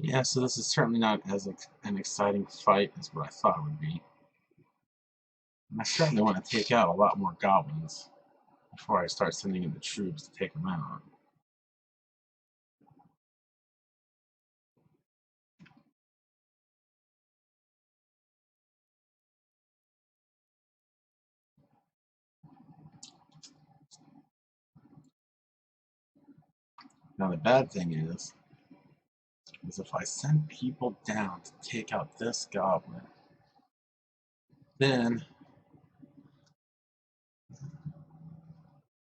Yeah, so this is certainly not as an exciting fight as what I thought it would be. And I certainly want to take out a lot more goblins before I start sending in the troops to take them out. Now the bad thing is if I send people down to take out this goblin, then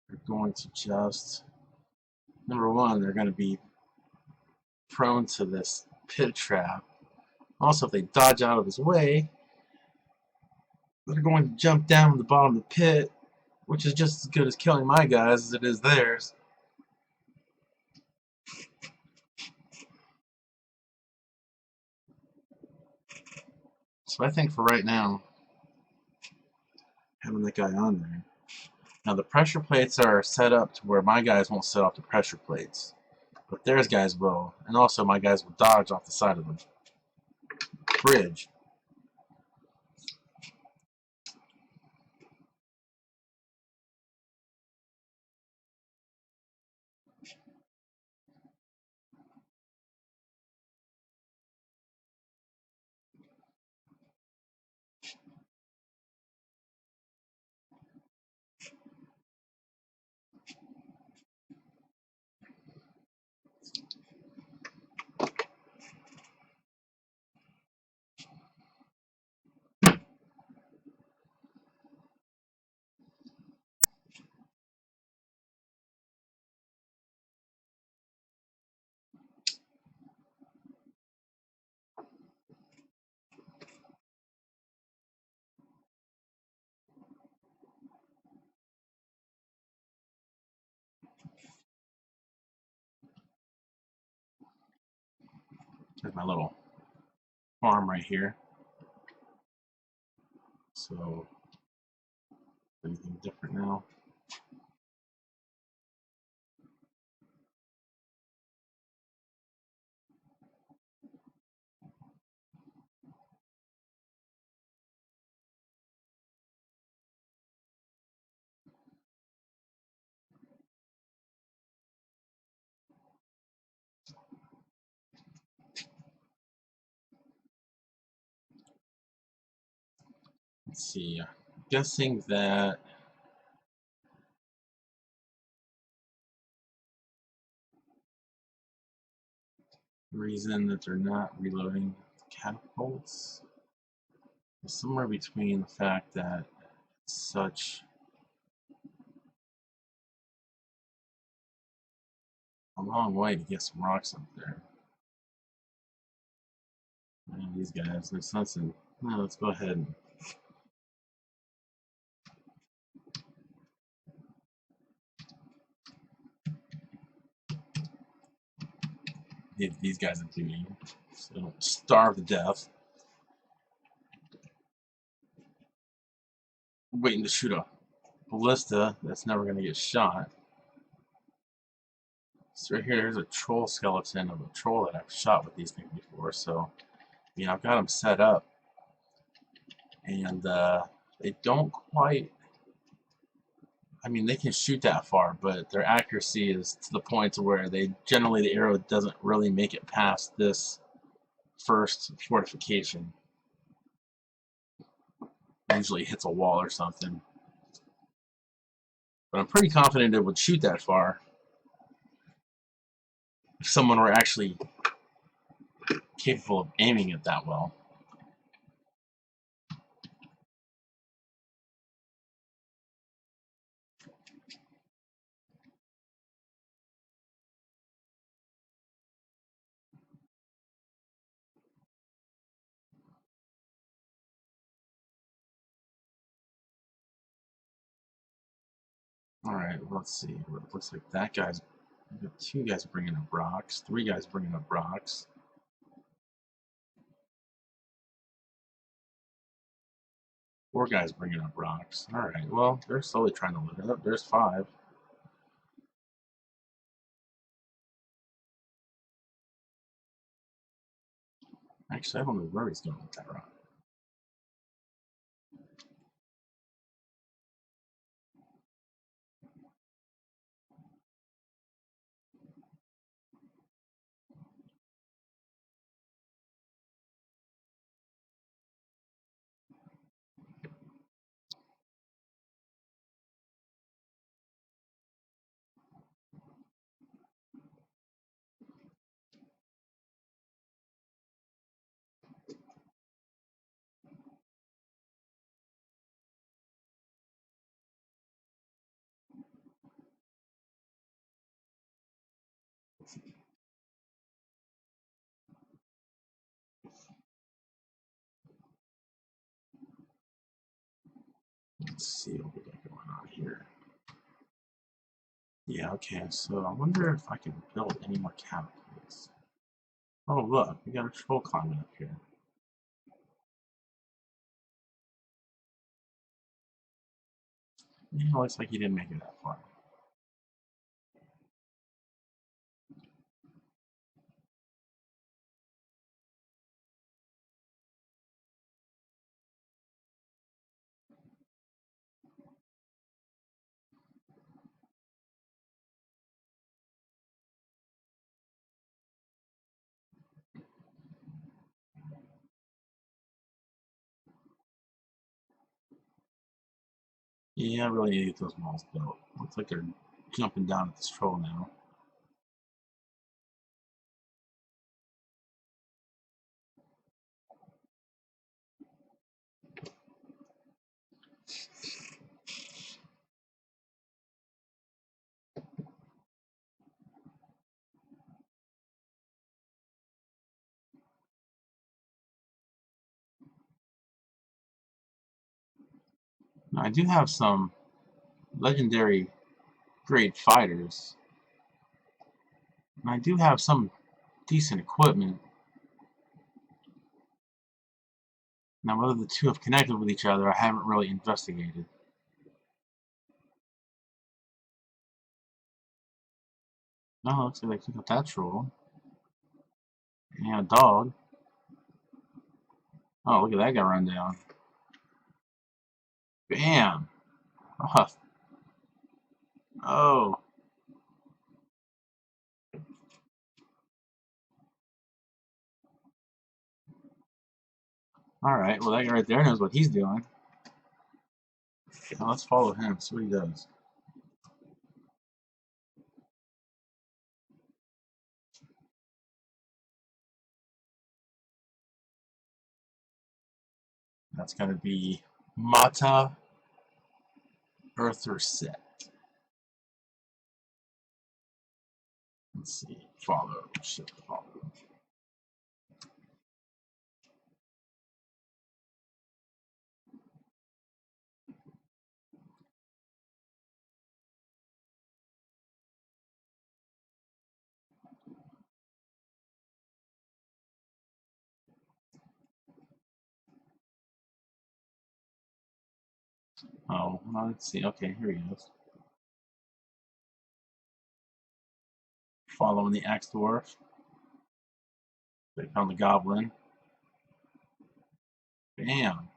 they're going to just, number one, they're going to be prone to this pit trap. Also, if they dodge out of his way, they're going to jump down to the bottom of the pit, which is just as good as killing my guys as it is theirs. So I think for right now, having that guy on there. Now the pressure plates are set up to where my guys won't set off the pressure plates, but theirs guys will, and also my guys will dodge off the side of the bridge. There's my little farm right here. So anything different now? Let's see. I'm guessing that the reason that they're not reloading the catapults is somewhere between the fact that it's such a long way to get some rocks up there. And these guys, there's nothing. No, let's go ahead and give these guys a duty so they don't starve to death. I'm waiting to shoot a ballista that's never going to get shot. So right here, there's a troll skeleton of a troll that I've shot with these things before. So, I've got them set up, and they don't quite. They can shoot that far, but their accuracy is to the point to where the arrow doesn't really make it past this first fortification. It usually hits a wall or something. But I'm pretty confident it would shoot that far if someone were actually capable of aiming it that well. Alright, let's see. It looks like that guy's. We've got 2 guys bringing up rocks, 3 guys bringing up rocks. Four guys bringing up rocks. Alright, well, they're slowly trying to loot it up. There's 5. Actually, I don't know where he's going with that rock. Let's see what we got going on here. Yeah, okay, so I wonder if I can build any more catapults. Oh, look, we got a troll climbing up here. Yeah, looks like he didn't make it that far. Yeah, I really need to get those walls built. Looks like they're jumping down at this troll now. Now, I do have some legendary grade fighters, and I do have some decent equipment. Now, whether the two have connected with each other, I haven't really investigated. No, looks like they took up that troll. And a dog. Oh, look at that guy run down. Bam! Oh, oh. Alright, well that guy right there knows what he's doing. Now let's follow him, see what he does. That's gotta be Mata Earther Set. Let's see. Follow. Shift follow. Oh, well, let's see. Okay, here he goes. Following the axe dwarf. They found the goblin. Bam.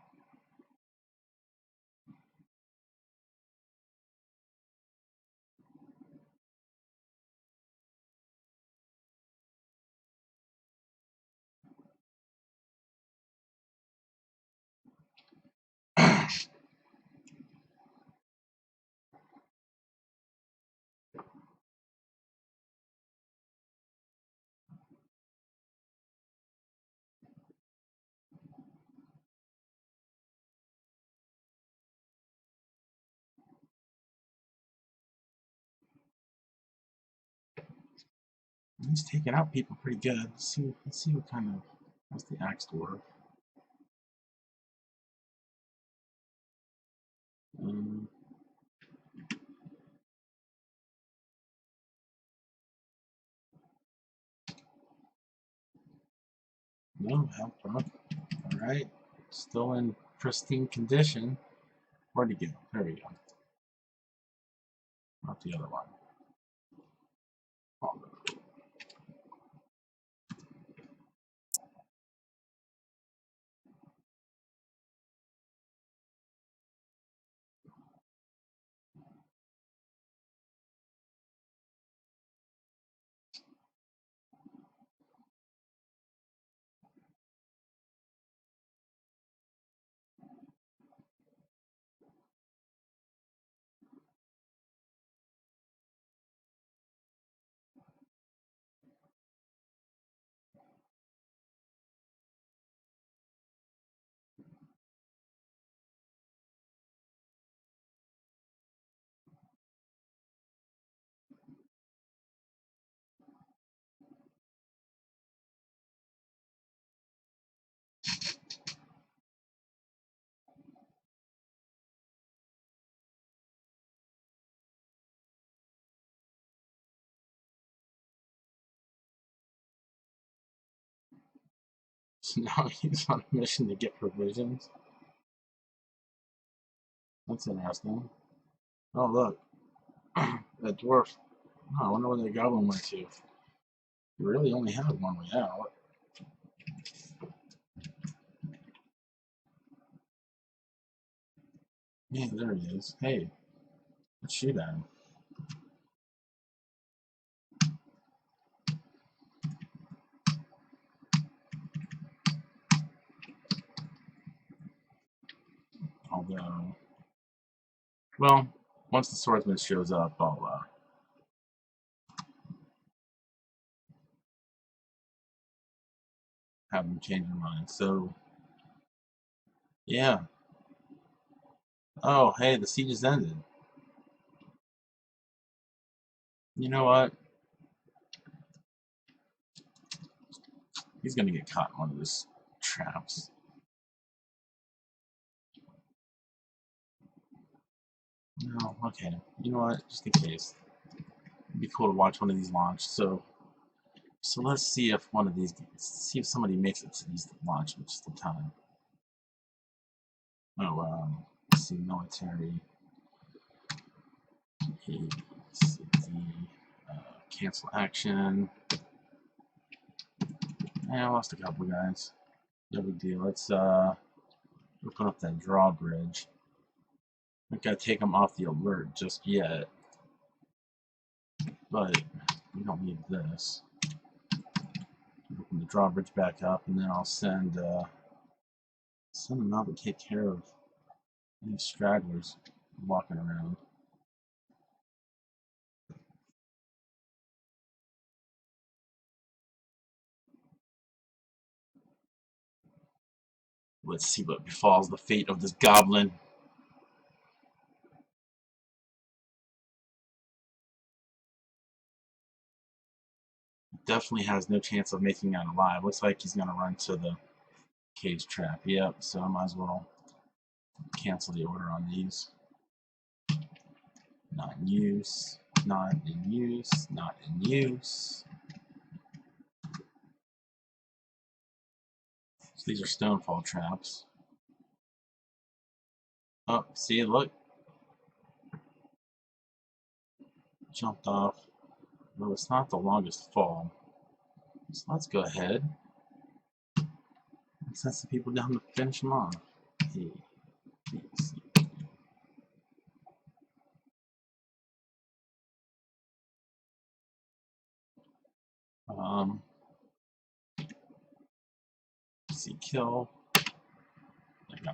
He's taking out people pretty good. Let's see what kind of. That's the axe dwarf. Um, no, help up. Alright. Still in pristine condition. Where'd he go? There we go. Not the other one. Oh, So now he's on a mission to get provisions. That's interesting. Oh, look. That dwarf. Oh, I wonder where the goblin went to. We really only have one way out. Yeah, there he is. Hey, let's shoot at him. Although, well, once the swordsman shows up, I'll have him change their mind. So, yeah. Oh, hey, the siege has ended. You know what? He's gonna get caught in one of those traps. No, okay. You know what? Just in case. It'd be cool to watch one of these launch. So let's see if one of these, see if somebody makes it to these launch just in time. Oh, let's see, military, cancel action. I lost a couple guys. No big deal. Let's open up that drawbridge. Not gotta take them off the alert just yet, but we don't need this. Open the drawbridge back up, and then I'll send them out to take care of any stragglers walking around. Let's see what befalls the fate of this goblin. Definitely has no chance of making it alive. Looks like he's gonna run to the cage trap. Yep, so I might as well cancel the order on these. Not in use, not in use, not in use. So these are stonefall traps. Oh, see, look. Jumped off. Well, it's not the longest fall. So let's go ahead and send some people down to finish them off. Hey, um, see, kill. There we go.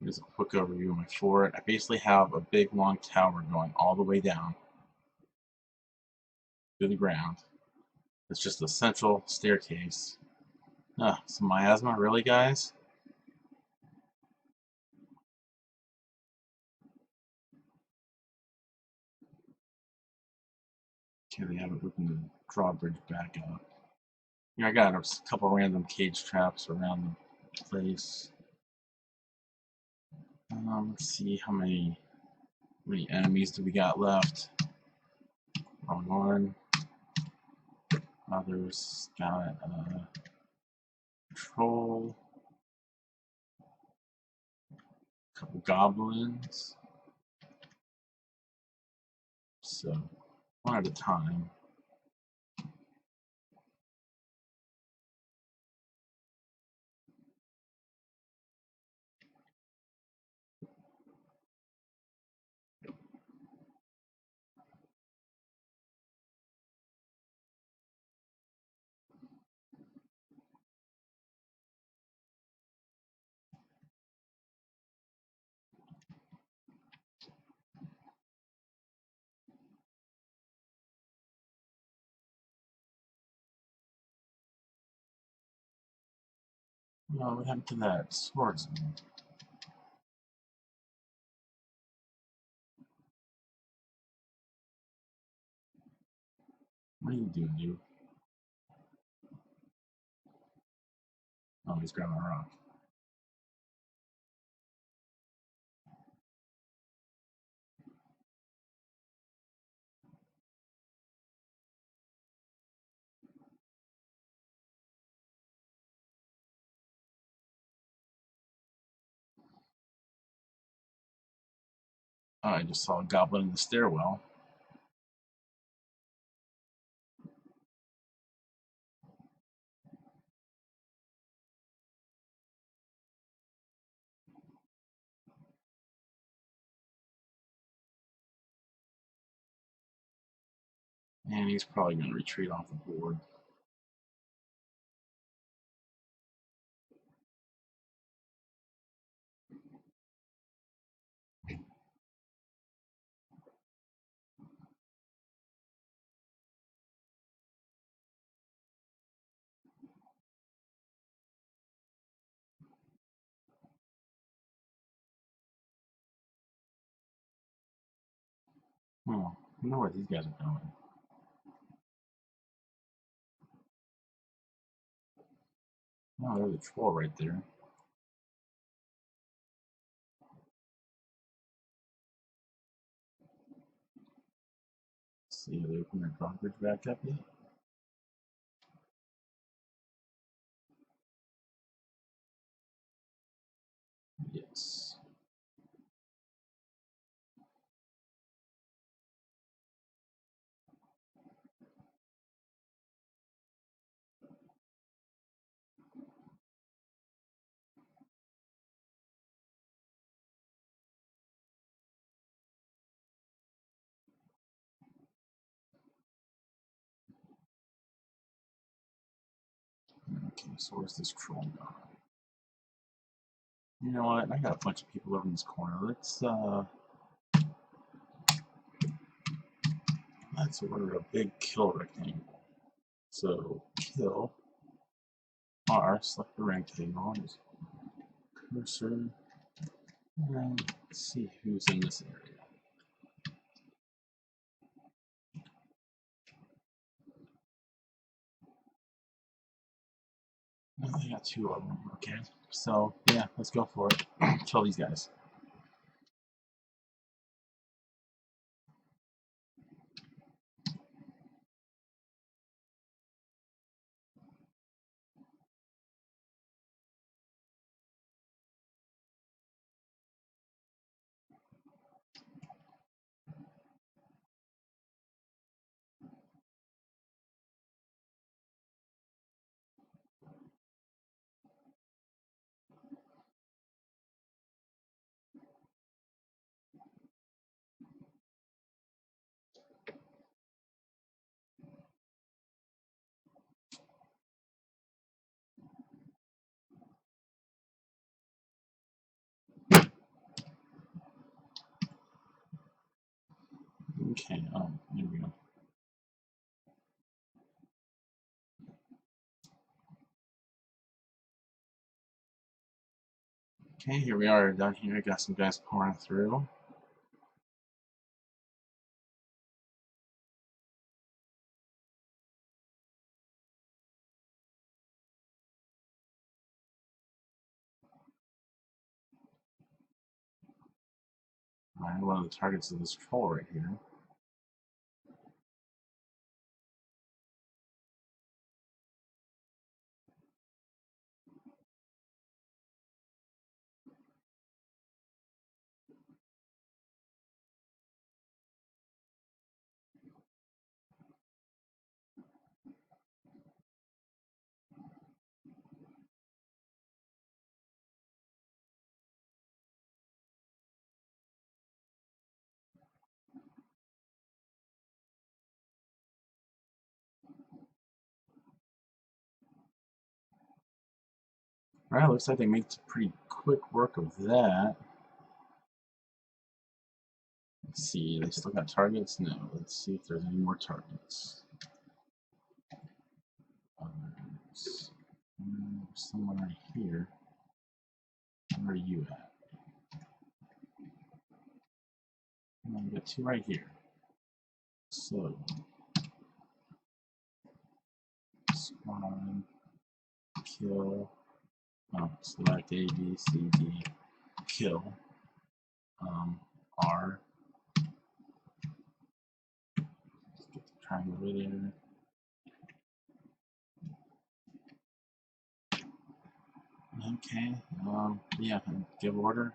Here's a quick overview of my fort. I basically have a big long tower going all the way down to the ground. It's just a central staircase. Some miasma, really, guys? Okay, they haven't opened the drawbridge back up. Here, I got a couple random cage traps around the place. Let's see how many enemies do we got left. Wrong one. Others got troll, a couple goblins. So one at a time. No, what happened to that swordsman? What are you doing, dude? Oh, he's grabbing a rock. Oh, I just saw a goblin in the stairwell. And he's probably going to retreat off the board. Oh, I wonder where these guys are going. Oh, there's a troll right there. Let's see, have they opened their drawbridge back up yet? Yes. Okay, so where's this troll going? You know what? I got a bunch of people over in this corner. Let's order a big kill rectangle. So kill R, select the rank table, just cursor, and let's see who's in this area. Oh, they got two of them. Okay, so yeah, let's go for it. Kill these guys. Okay, here we go. Okay, here we are down here. Got some guys pouring through. Alright, one of the targets of this troll right here. Alright, looks like they made pretty quick work of that. Let's see, they still got targets? No. Let's see if there's any more targets. Others. Someone right here. Where are you at? We got two right here. So, spawn, kill, select A, B, C, D, kill, R, let's get the triangle over there. Okay, yeah, give order.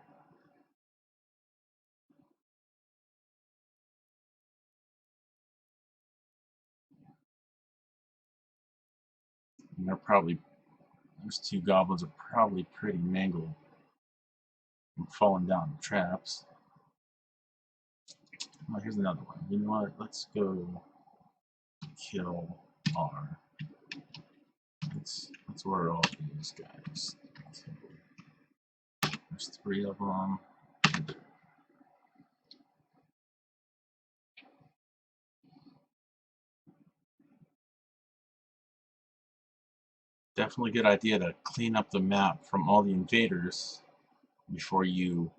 And those two goblins are probably pretty mangled and falling down the traps. Oh, here's another one. You know what? Let's go kill R. Let's order all these guys. There's 3 of them. Definitely a good idea to clean up the map from all the invaders before you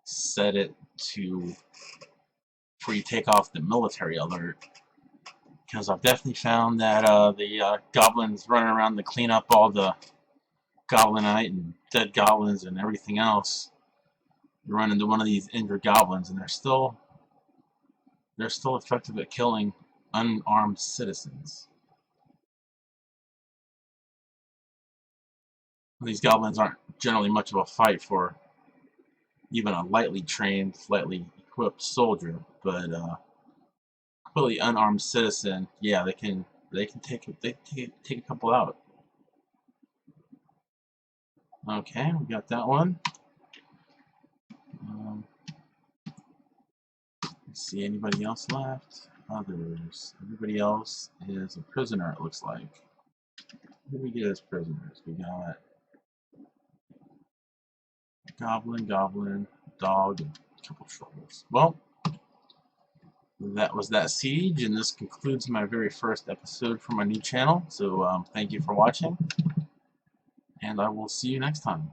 set it to, before you take off the military alert. Because I've definitely found that the goblins running around to clean up all the goblinite and dead goblins and everything else. You run into one of these injured goblins and they're still effective at killing unarmed citizens. These goblins aren't generally much of a fight for even a lightly trained, lightly equipped soldier, but completely unarmed citizen, yeah, they can take a couple out. Okay, we got that one. Let's see, anybody else left? Others. Everybody else is a prisoner, it looks like. Who do we get as prisoners? We got goblin, dog, and a couple trolls. Well, that was that siege, and this concludes my very first episode for my new channel. So thank you for watching, and I will see you next time.